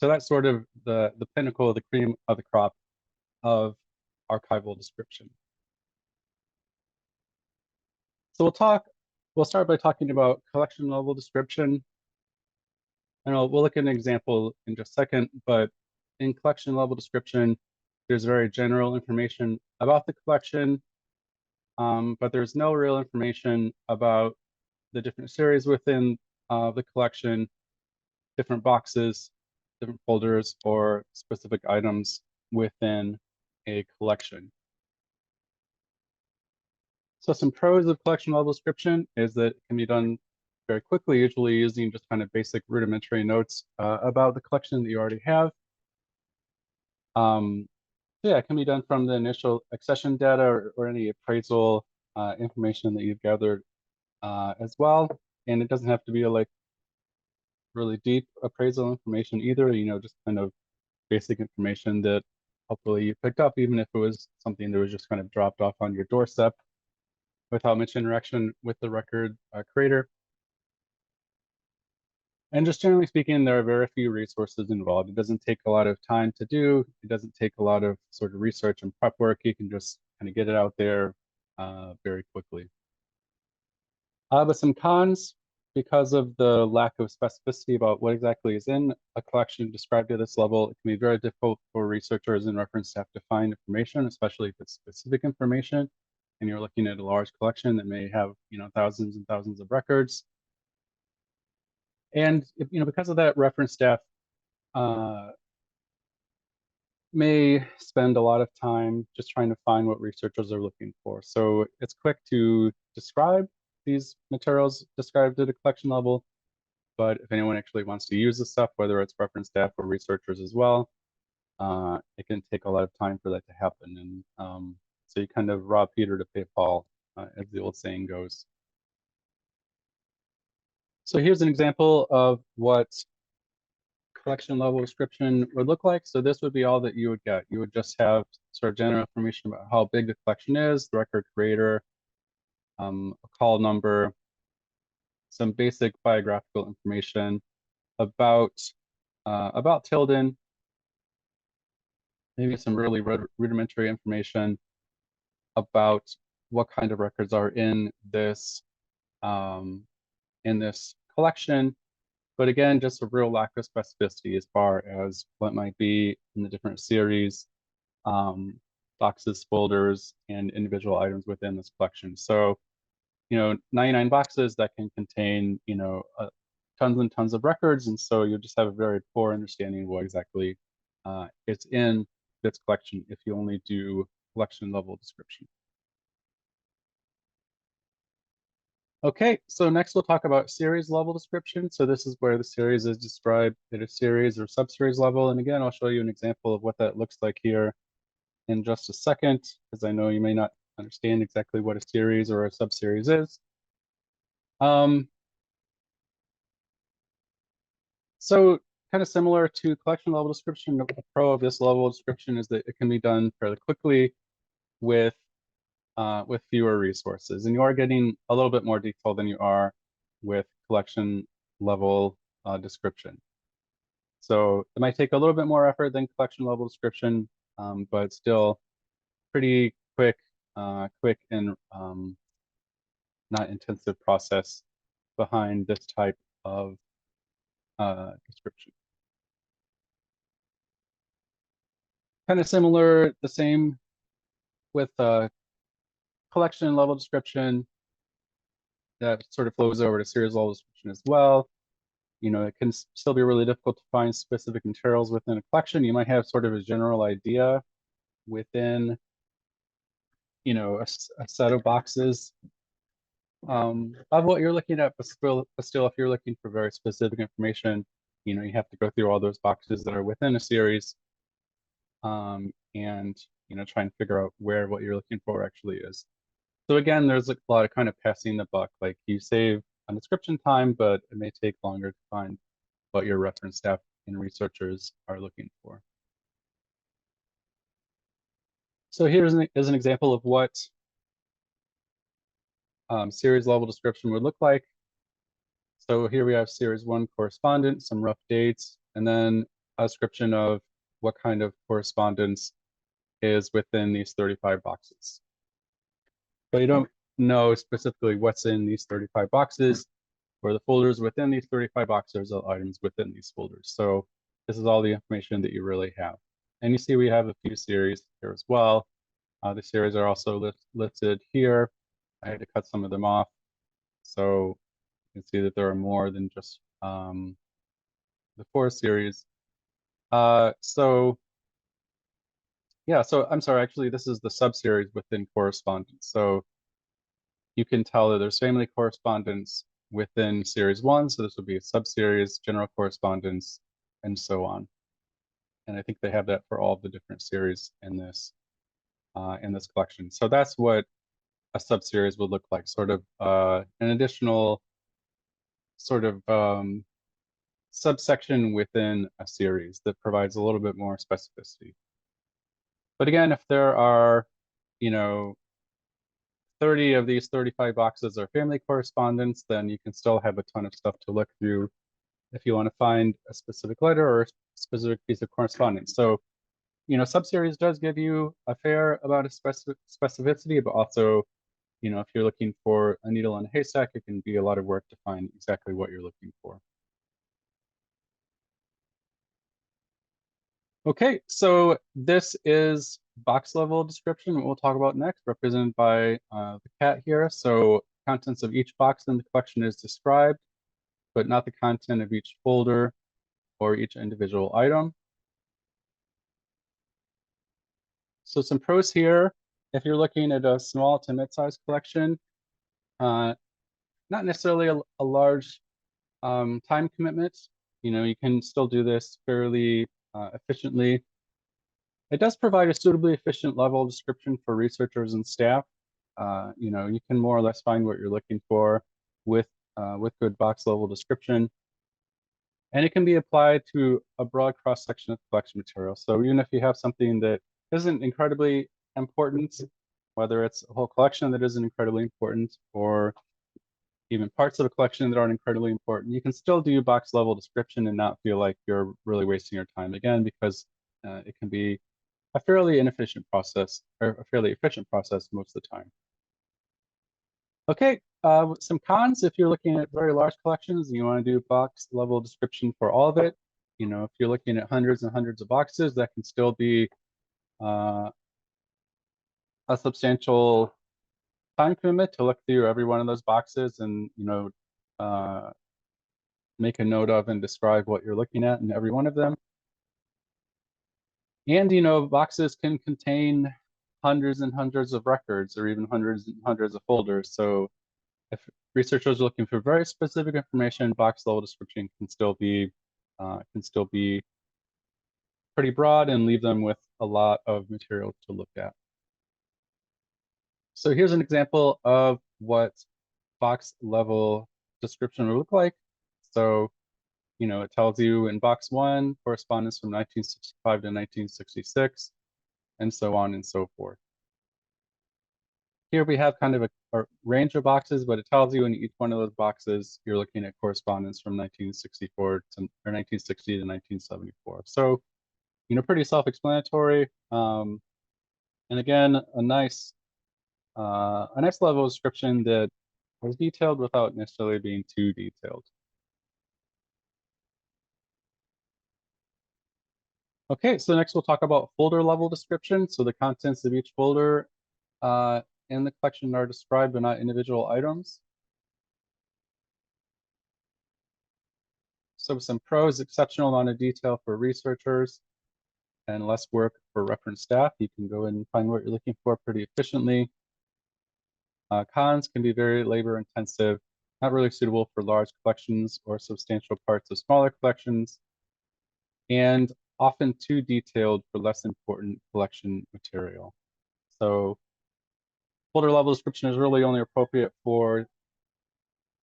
So that's sort of the pinnacle, the cream of the crop of archival description. So we'll start by talking about collection level description. And we'll look at an example in just a second, but in collection level description, there's very general information about the collection, but there's no real information about the different series within the collection, different boxes, different folders, or specific items within a collection. So some pros of collection level description is that it can be done very quickly, usually using just kind of basic rudimentary notes about the collection that you already have. Yeah, it can be done from the initial accession data or any appraisal information that you've gathered as well. And it doesn't have to be a really deep appraisal information either, just kind of basic information that hopefully you picked up, even if it was something that was just kind of dropped off on your doorstep without much interaction with the record creator. And just generally speaking, there are very few resources involved. It doesn't take a lot of time to do. It doesn't take a lot of sort of research and prep work. You can just kind of get it out there very quickly. But some cons, because of the lack of specificity about what exactly is in a collection described at this level, it can be very difficult for researchers and reference staff to find information, especially if it's specific information and you're looking at a large collection that may have, thousands and thousands of records. And because of that, reference staff may spend a lot of time just trying to find what researchers are looking for. So it's quick to describe these materials described at a collection level, but if anyone actually wants to use this stuff, whether it's reference staff or researchers as well, it can take a lot of time for that to happen. And so you kind of rob Peter to pay Paul, as the old saying goes. So here's an example of what collection level description would look like. So this would be all that you would get. You would just have sort of general information about how big the collection is, the record creator, a call number, some basic biographical information about Tilden, maybe some really rudimentary information about what kind of records are in this collection. But again, just a real lack of specificity as far as what might be in the different series, boxes, folders, and individual items within this collection. So, 99 boxes that can contain, tons and tons of records. And so you just have a very poor understanding of what exactly is in this collection if you only do collection level description. Okay, so next we'll talk about series level description. So this is where the series is described at a series or subseries level. And again, I'll show you an example of what that looks like here in just a second, because I know you may not understand exactly what a series or a subseries is. So kind of similar to collection level description, the pro of this level of description is that it can be done fairly quickly with fewer resources. And you are getting a little bit more detail than you are with collection level description. So it might take a little bit more effort than collection level description, but still pretty quick and not intensive process behind this type of description. Kind of similar, the same with collection level description that sort of flows over to series level description as well. It can still be really difficult to find specific materials within a collection. You might have sort of a general idea within, a set of boxes of what you're looking at, but still, if you're looking for very specific information, you have to go through all those boxes that are within a series, and try and figure out where what you're looking for actually is. So again, there's a lot of kind of passing the buck. Like you save on description time, but it may take longer to find what your reference staff and researchers are looking for. So here's an example of what series level description would look like. So here we have series 1 correspondence, some rough dates, and then a description of what kind of correspondence is within these 35 boxes. But you don't know specifically what's in these 35 boxes, or the folders within these 35 boxes are items within these folders. So this is all the information that you really have. And you see we have a few series here as well. The series are also listed here. I had to cut some of them off. So you can see that there are more than just the 4 series. So I'm sorry, actually, this is the sub-series within correspondence. So you can tell that there's family correspondence within series 1. So this would be a sub-series, general correspondence, and so on. And I think they have that for all of the different series in this collection. So that's what a sub-series would look like, sort of an additional sort of subsection within a series that provides a little bit more specificity. But again, if there are, 30 of these 35 boxes are family correspondence, then you can still have a ton of stuff to look through if you want to find a specific letter or a specific piece of correspondence. So, subseries does give you a fair amount of specificity, but also, if you're looking for a needle in a haystack, it can be a lot of work to find exactly what you're looking for. Okay, so this is box level description, what we'll talk about next, represented by the cat here. So contents of each box in the collection is described, but not the content of each folder or each individual item. So some pros here, if you're looking at a small to mid-sized collection, not necessarily a large time commitment. You can still do this fairly efficiently. It does provide a suitably efficient level of description for researchers and staff. You can more or less find what you're looking for with good box level description. And it can be applied to a broad cross-section of collection material. So even if you have something that isn't incredibly important, whether it's a whole collection that isn't incredibly important, or even parts of a collection that aren't incredibly important, you can still do box level description and not feel like you're really wasting your time, again, because it can be a fairly inefficient process, or a fairly efficient process most of the time. Okay, some cons if you're looking at very large collections and you want to do box level description for all of it. If you're looking at hundreds and hundreds of boxes, that can still be a substantial time commitment to look through every one of those boxes and make a note of and describe what you're looking at in every one of them. And boxes can contain hundreds and hundreds of records, or even hundreds and hundreds of folders. So if researchers are looking for very specific information, box level description can still be pretty broad and leave them with a lot of material to look at. So here's an example of what box level description would look like. So, it tells you in box 1, correspondence from 1965 to 1966, and so on and so forth. Here we have kind of a range of boxes, but it tells you in each one of those boxes, you're looking at correspondence from 1964 to, or 1960 to 1974. So, pretty self-explanatory. And again, a nice level of description that was detailed without necessarily being too detailed. Okay, so next we'll talk about folder level description. So the contents of each folder in the collection are described but not individual items. So some pros, exceptional amount of detail for researchers and less work for reference staff. You can go in and find what you're looking for pretty efficiently. Cons can be very labor intensive, not really suitable for large collections or substantial parts of smaller collections, and often too detailed for less important collection material. So folder level description is really only appropriate for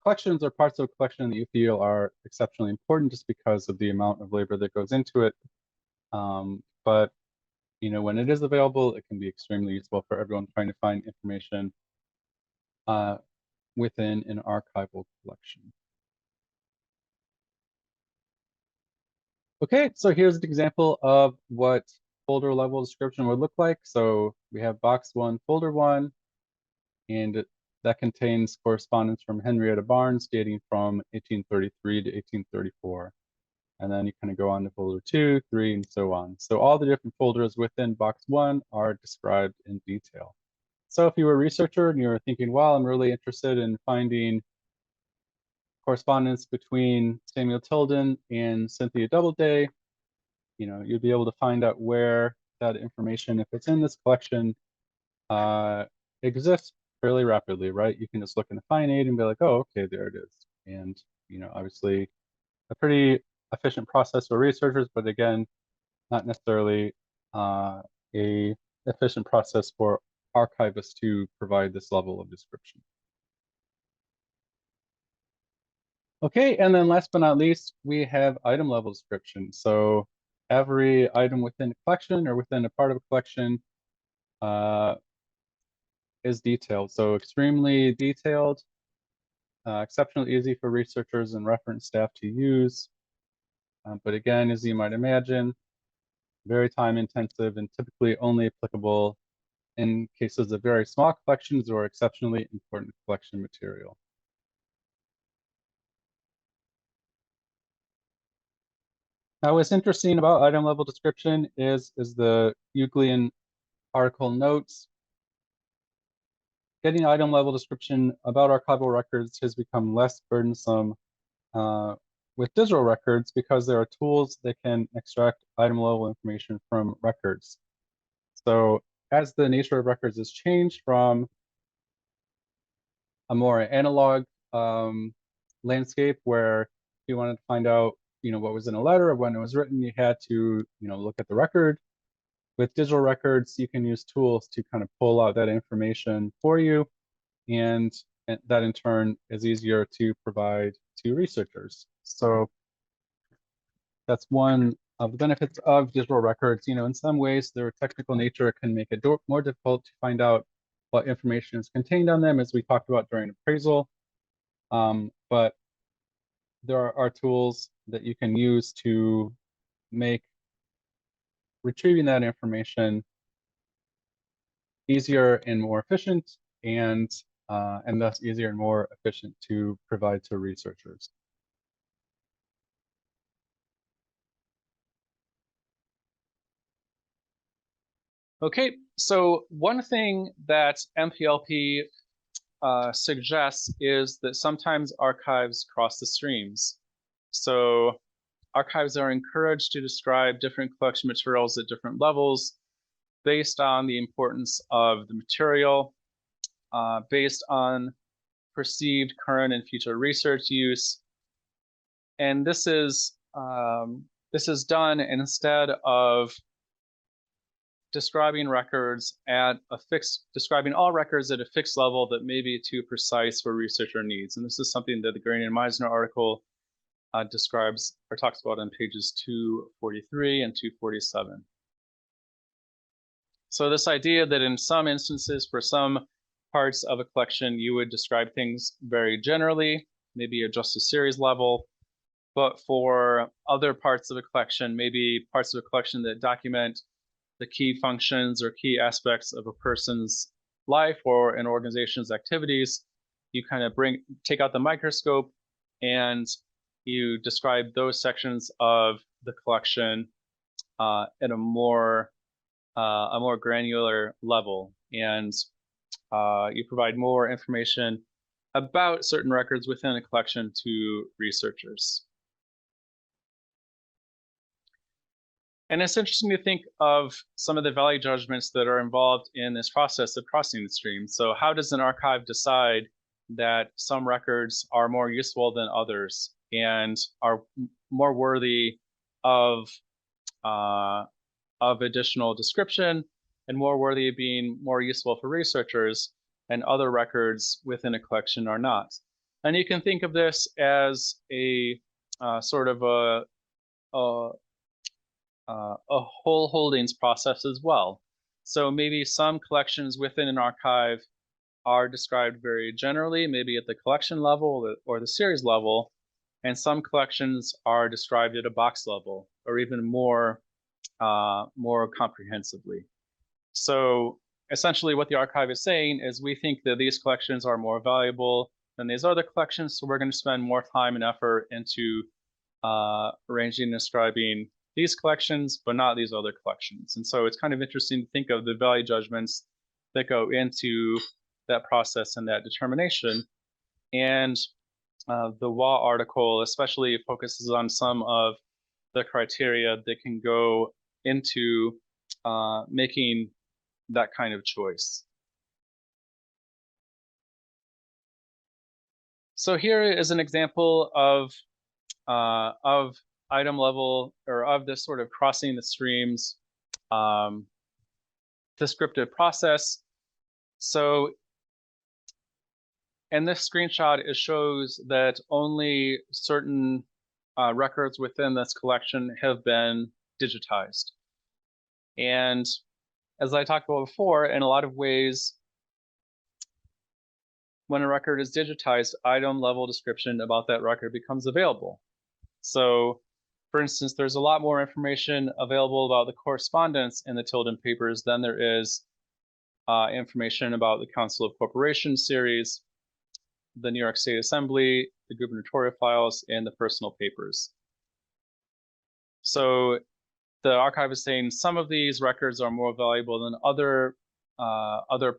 collections or parts of a collection that you feel are exceptionally important just because of the amount of labor that goes into it. But when it is available, it can be extremely useful for everyone trying to find information within an archival collection. Okay, so here's an example of what folder level description would look like. So we have box 1, folder 1, and that contains correspondence from Henrietta Barnes dating from 1833 to 1834. And then you kind of go on to folder 2, 3, and so on. So all the different folders within box 1 are described in detail. So if you were a researcher and you were thinking, well, I'm really interested in finding correspondence between Samuel Tilden and Cynthia Doubleday, you'd be able to find out where that information, if it's in this collection, exists fairly rapidly, right? You can just look in the find aid and be like, oh, okay, there it is. And, obviously a pretty efficient process for researchers, but again, not necessarily a efficient process for archivists to provide this level of description. Okay, and then last but not least, we have item level description. So every item within a collection or within a part of a collection is detailed. So extremely detailed, exceptionally easy for researchers and reference staff to use. But again, as you might imagine, very time intensive and typically only applicable in cases of very small collections or exceptionally important collection material. Now, what's interesting about item level description is the Euclidean article notes. Getting item level description about archival records has become less burdensome with digital records because there are tools that can extract item level information from records. So as the nature of records has changed from a more analog landscape where if you wanted to find out, what was in a letter or when it was written, you had to, look at the record. With digital records, you can use tools to kind of pull out that information for you, and that in turn is easier to provide to researchers. So that's one of the benefits of digital records. In some ways, their technical nature can make it more difficult to find out what information is contained on them, as we talked about during appraisal. But there are tools that you can use to make retrieving that information easier and more efficient, and thus easier and more efficient to provide to researchers. Okay, so one thing that MPLP suggests is that sometimes archives cross the streams. So archives are encouraged to describe different collection materials at different levels based on the importance of the material, based on perceived current and future research use. And this is done instead of describing all records at a fixed level that may be too precise for researcher needs. And this is something that the Granian Meisner article describes or talks about on pages 243 and 247. So this idea that in some instances, for some parts of a collection, you would describe things very generally, maybe at just a series level, but for other parts of a collection, maybe parts of a collection that document the key functions or key aspects of a person's life or an organization's activities, you kind of take out the microscope and you describe those sections of the collection at a more granular level, and you provide more information about certain records within a collection to researchers. And it's interesting to think of some of the value judgments that are involved in this process of crossing the stream. So how does an archive decide that some records are more useful than others and are more worthy of additional description and more worthy of being more useful for researchers, and other records within a collection are not? And you can think of this as a sort of a whole holdings process as well. So maybe some collections within an archive are described very generally, maybe at the collection level or the series level, and some collections are described at a box level or even more comprehensively. So essentially what the archive is saying is we think that these collections are more valuable than these other collections, so we're going to spend more time and effort into arranging and describing these collections, but not these other collections. And so it's kind of interesting to think of the value judgments that go into that process and that determination. And the WA article especially focuses on some of the criteria that can go into making that kind of choice. So here is an example of item level, or of this sort of crossing the streams descriptive process. So, and this screenshot, it shows that only certain records within this collection have been digitized. And as I talked about before, in a lot of ways, when a record is digitized, item level description about that record becomes available. So, for instance, there's a lot more information available about the correspondence in the Tilden papers than there is information about the Council of Corporations series, the New York State Assembly, the gubernatorial files, and the personal papers. So the archive is saying some of these records are more valuable than other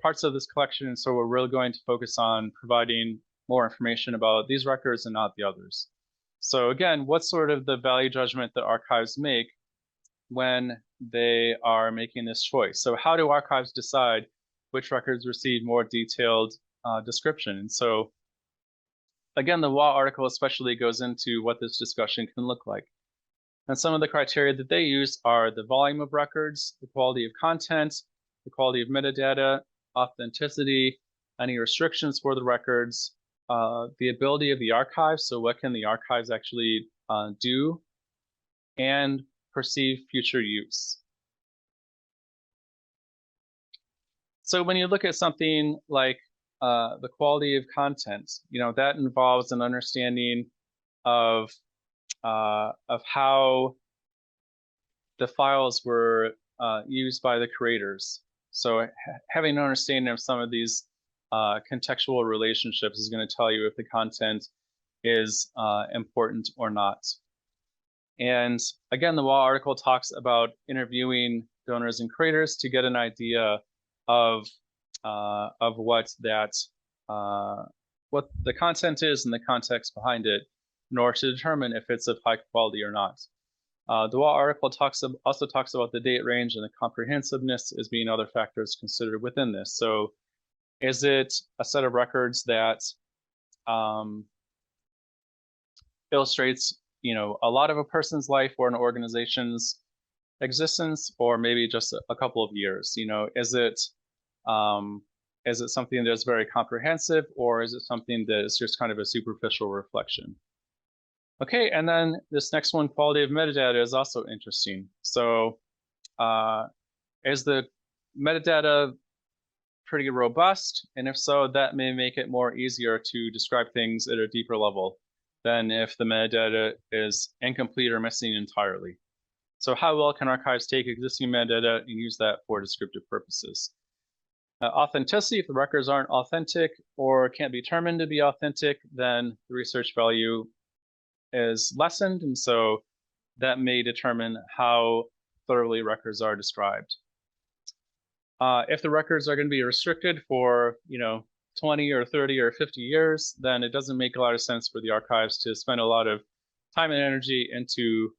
parts of this collection, and so we're really going to focus on providing more information about these records and not the others. So again, what's sort of the value judgment that archives make when they are making this choice? So how do archives decide which records receive more detailed description? And so again, the WA article especially goes into what this discussion can look like. And some of the criteria that they use are the volume of records, the quality of content, the quality of metadata, authenticity, any restrictions for the records, the ability of the archive, so what can the archives actually do, and perceived future use. So when you look at something like the quality of content, that involves an understanding of how the files were used by the creators. So having an understanding of some of these contextual relationships is going to tell you if the content is important or not. And again, the WA article talks about interviewing donors and creators to get an idea of what the content is and the context behind it, in order to determine if it's of high quality or not. The WA article also talks about the date range and the comprehensiveness as being other factors considered within this. So is it a set of records that illustrates a lot of a person's life or an organization's existence, or maybe just a couple of years? Is it something that's very comprehensive, or is it something that is just kind of a superficial reflection? Okay, and then this next one, quality of metadata, is also interesting. So is the metadata pretty robust? And if so, that may make it more easier to describe things at a deeper level than if the metadata is incomplete or missing entirely. So how well can archives take existing metadata and use that for descriptive purposes? Authenticity, if the records aren't authentic or can't be determined to be authentic, then the research value is lessened, and so that may determine how thoroughly records are described. If the records are going to be restricted for, 20 or 30 or 50 years, then it doesn't make a lot of sense for the archives to spend a lot of time and energy into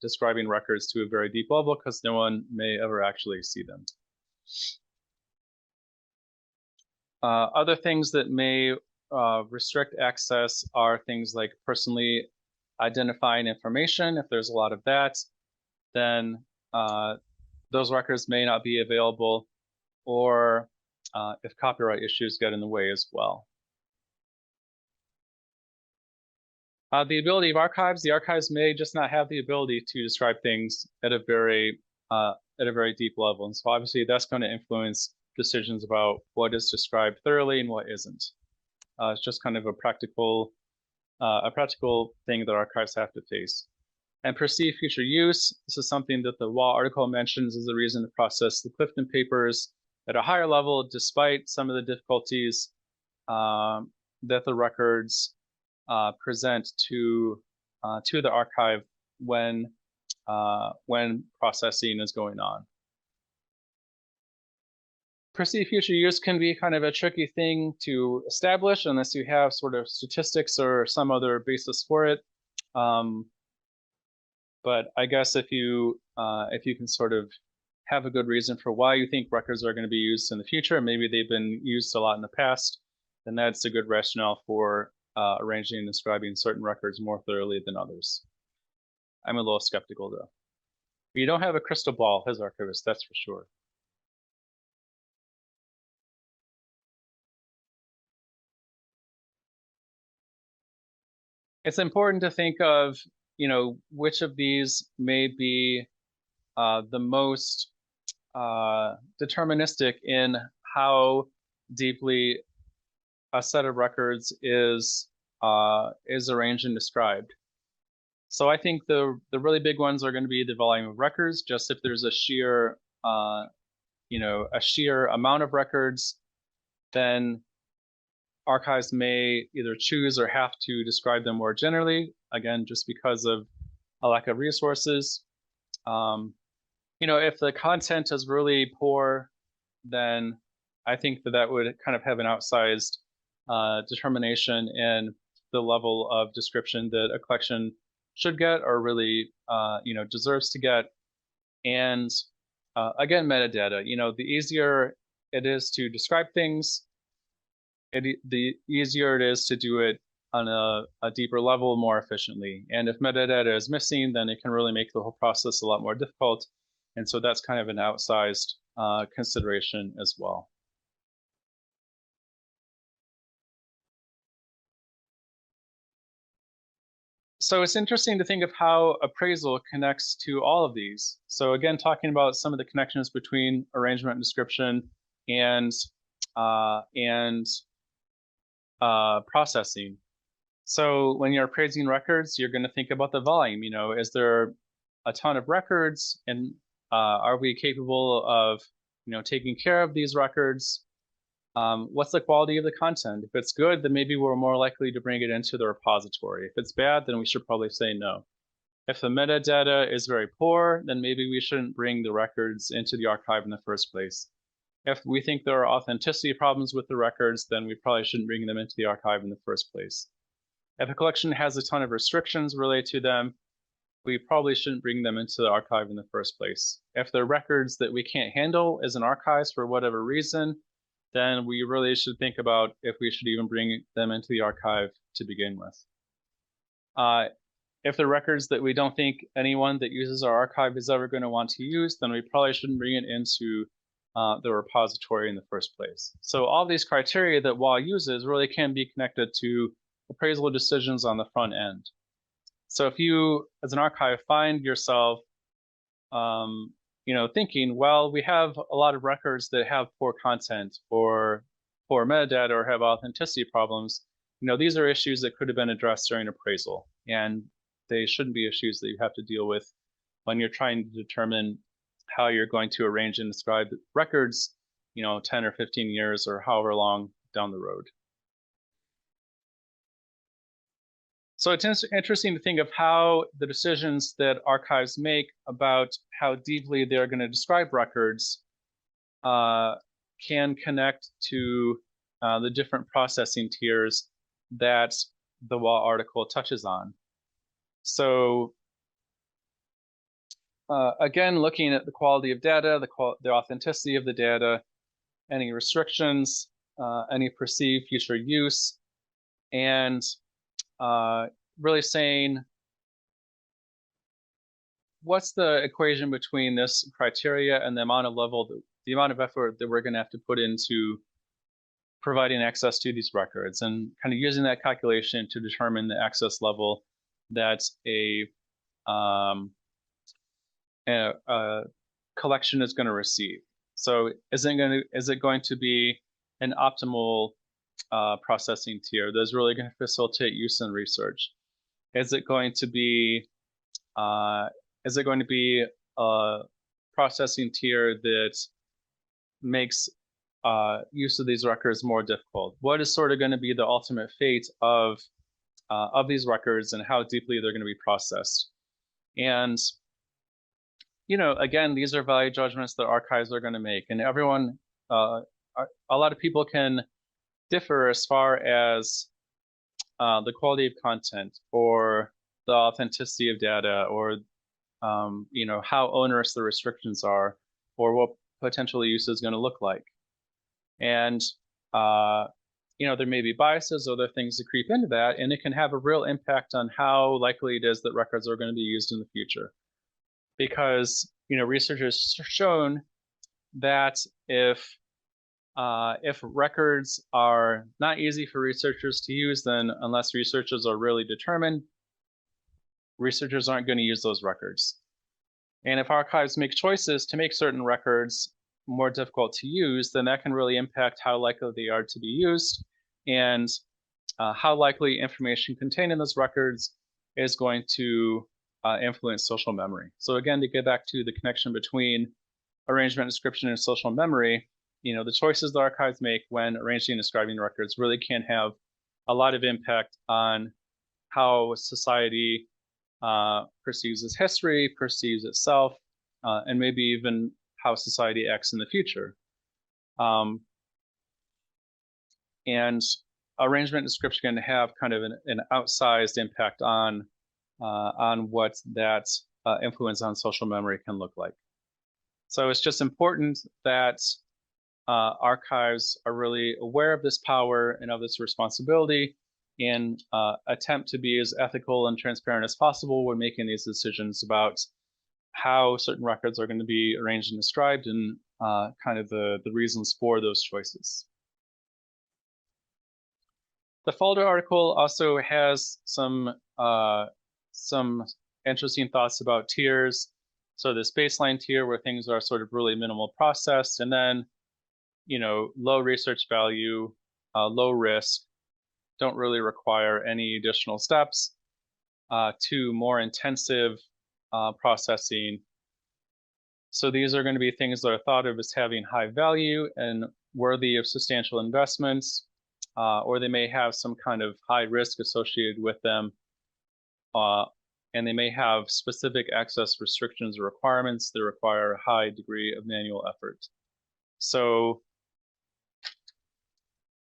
describing records to a very deep level because no one may ever actually see them. Other things that may restrict access are things like personally identifying information. If there's a lot of that, then those records may not be available, or if copyright issues get in the way as well. The ability of archives, the archives may just not have the ability to describe things at a very deep level. And so obviously that's going to influence decisions about what is described thoroughly and what isn't. It's just kind of a practical thing that archives have to face. And perceived future use, this is something that the Wall article mentions as a reason to process the Clifton papers at a higher level, despite some of the difficulties that the records present to the archive when processing is going on. Perceived future use can be kind of a tricky thing to establish unless you have sort of statistics or some other basis for it. But I guess if you can sort of have a good reason for why you think records are going to be used in the future, maybe they've been used a lot in the past, then that's a good rationale for arranging and describing certain records more thoroughly than others. I'm a little skeptical though. But you don't have a crystal ball as archivists, that's for sure. It's important to think of, which of these may be the most deterministic in how deeply a set of records is arranged and described. So I think the really big ones are going to be the volume of records. Just if there's a sheer amount of records, then archives may either choose or have to describe them more generally, again, just because of a lack of resources. If the content is really poor, then I think that would kind of have an outsized determination in the level of description that a collection should get or really, deserves to get. And again, metadata, the easier it is to describe things, the easier it is to do it on a deeper level more efficiently. And if metadata is missing, then it can really make the whole process a lot more difficult. And so that's kind of an outsized consideration as well. So it's interesting to think of how appraisal connects to all of these. So again, talking about some of the connections between arrangement and description and processing. So when you're appraising records, you're going to think about the volume. Is there a ton of records, and are we capable of taking care of these records? What's the quality of the content? If it's good, then maybe we're more likely to bring it into the repository. If it's bad, then we should probably say no. If the metadata is very poor, then maybe we shouldn't bring the records into the archive in the first place. If we think there are authenticity problems with the records, then we probably shouldn't bring them into the archive in the first place. If a collection has a ton of restrictions related to them, we probably shouldn't bring them into the archive in the first place. If they're records that we can't handle as an archive for whatever reason, then we really should think about if we should even bring them into the archive to begin with. If they're records that we don't think anyone that uses our archive is ever going to want to use, then we probably shouldn't bring it into the repository in the first place. So all these criteria that WA uses really can be connected to appraisal decisions on the front end. So if you, as an archive, find yourself thinking, well, we have a lot of records that have poor content or poor metadata or have authenticity problems, these are issues that could have been addressed during appraisal, and they shouldn't be issues that you have to deal with when you're trying to determine how you're going to arrange and describe records, 10 or 15 years or however long down the road. So it's interesting to think of how the decisions that archives make about how deeply they're going to describe records can connect to the different processing tiers that the Waugh article touches on. So again, looking at the quality of data, the authenticity of the data, any restrictions, any perceived future use, and really saying, what's the equation between this criteria and the amount of effort that we're going to have to put into providing access to these records, and kind of using that calculation to determine the access level that a collection is going to receive. So is it going to be an optimal processing tier that's really going to facilitate use and research? Is it going to be a processing tier that makes use of these records more difficult? What is sort of going to be the ultimate fate of these records and how deeply they're going to be processed? And again, these are value judgments that archives are going to make, and everyone, a lot of people can differ as far as the quality of content or the authenticity of data, or how onerous the restrictions are, or what potential use is going to look like. And there may be biases, other things that creep into that, and it can have a real impact on how likely it is that records are going to be used in the future. Because research has shown that if records are not easy for researchers to use, then unless researchers are really determined, researchers aren't going to use those records. And if archives make choices to make certain records more difficult to use, then that can really impact how likely they are to be used, and how likely information contained in those records is going to influence social memory. So again, to get back to the connection between arrangement, description, and social memory, the choices the archives make when arranging and describing records really can have a lot of impact on how society perceives its history, perceives itself, and maybe even how society acts in the future. And arrangement and description can have kind of an outsized impact on what that influence on social memory can look like. So it's just important that archives are really aware of this power and of this responsibility, and attempt to be as ethical and transparent as possible when making these decisions about how certain records are going to be arranged and described, and kind of the reasons for those choices. The folder article also has some interesting thoughts about tiers. So this baseline tier where things are sort of really minimal processed, and then low research value, low risk, don't really require any additional steps, to more intensive processing. So these are going to be things that are thought of as having high value and worthy of substantial investments, or they may have some kind of high risk associated with them, and they may have specific access restrictions or requirements that require a high degree of manual effort. So,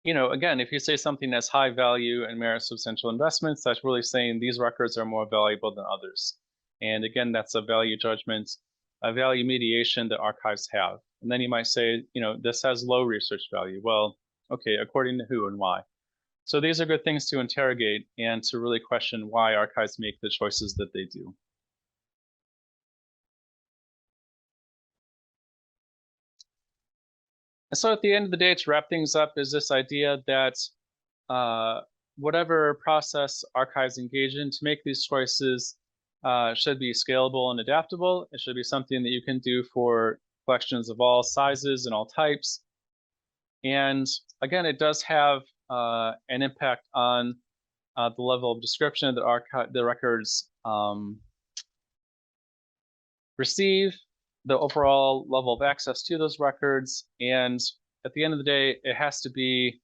again, if you say something that's high value and merits substantial investments, that's really saying these records are more valuable than others. And again, that's a value judgment, a value mediation that archives have. And then you might say, this has low research value. Well, okay, according to who and why? So these are good things to interrogate and to really question why archives make the choices that they do. And so at the end of the day, to wrap things up, is this idea that whatever process archives engage in to make these choices should be scalable and adaptable. It should be something that you can do for collections of all sizes and all types. And again, it does have an impact on the level of description that the records receive, the overall level of access to those records, and at the end of the day, it has to be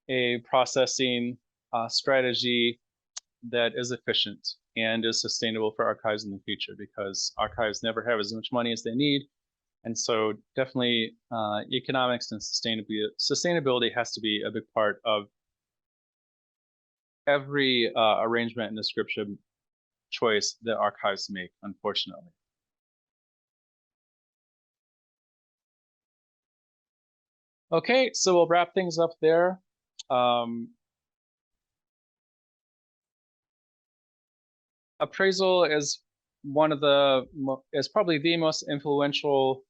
a processing strategy that is efficient and is sustainable for archives in the future, because archives never have as much money as they need. And so definitely economics and sustainability has to be a big part of every arrangement and description choice that archives make, unfortunately. Okay, so we'll wrap things up there. Appraisal is probably the most influential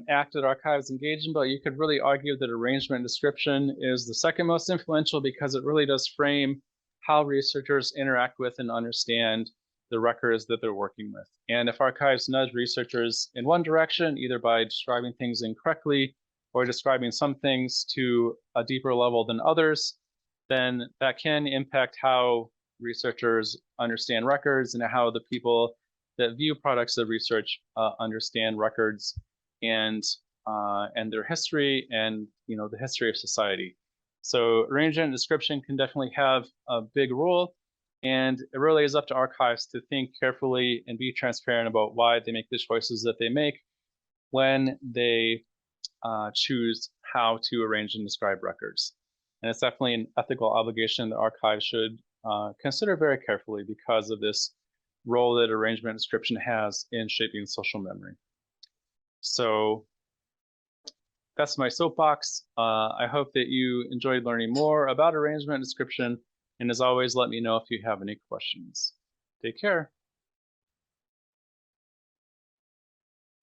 act that archives engage in, but you could really argue that arrangement and description is the second most influential, because it really does frame how researchers interact with and understand the records that they're working with. And if archives nudge researchers in one direction, either by describing things incorrectly or describing some things to a deeper level than others, then that can impact how researchers understand records and how the people that view products of research understand records and their history and the history of society. So arrangement and description can definitely have a big role, and it really is up to archives to think carefully and be transparent about why they make the choices that they make when they choose how to arrange and describe records. And it's definitely an ethical obligation that archives should consider very carefully, because of this role that arrangement and description has in shaping social memory. So that's my soapbox. I hope that you enjoyed learning more about arrangement and description. And as always, let me know if you have any questions. Take care.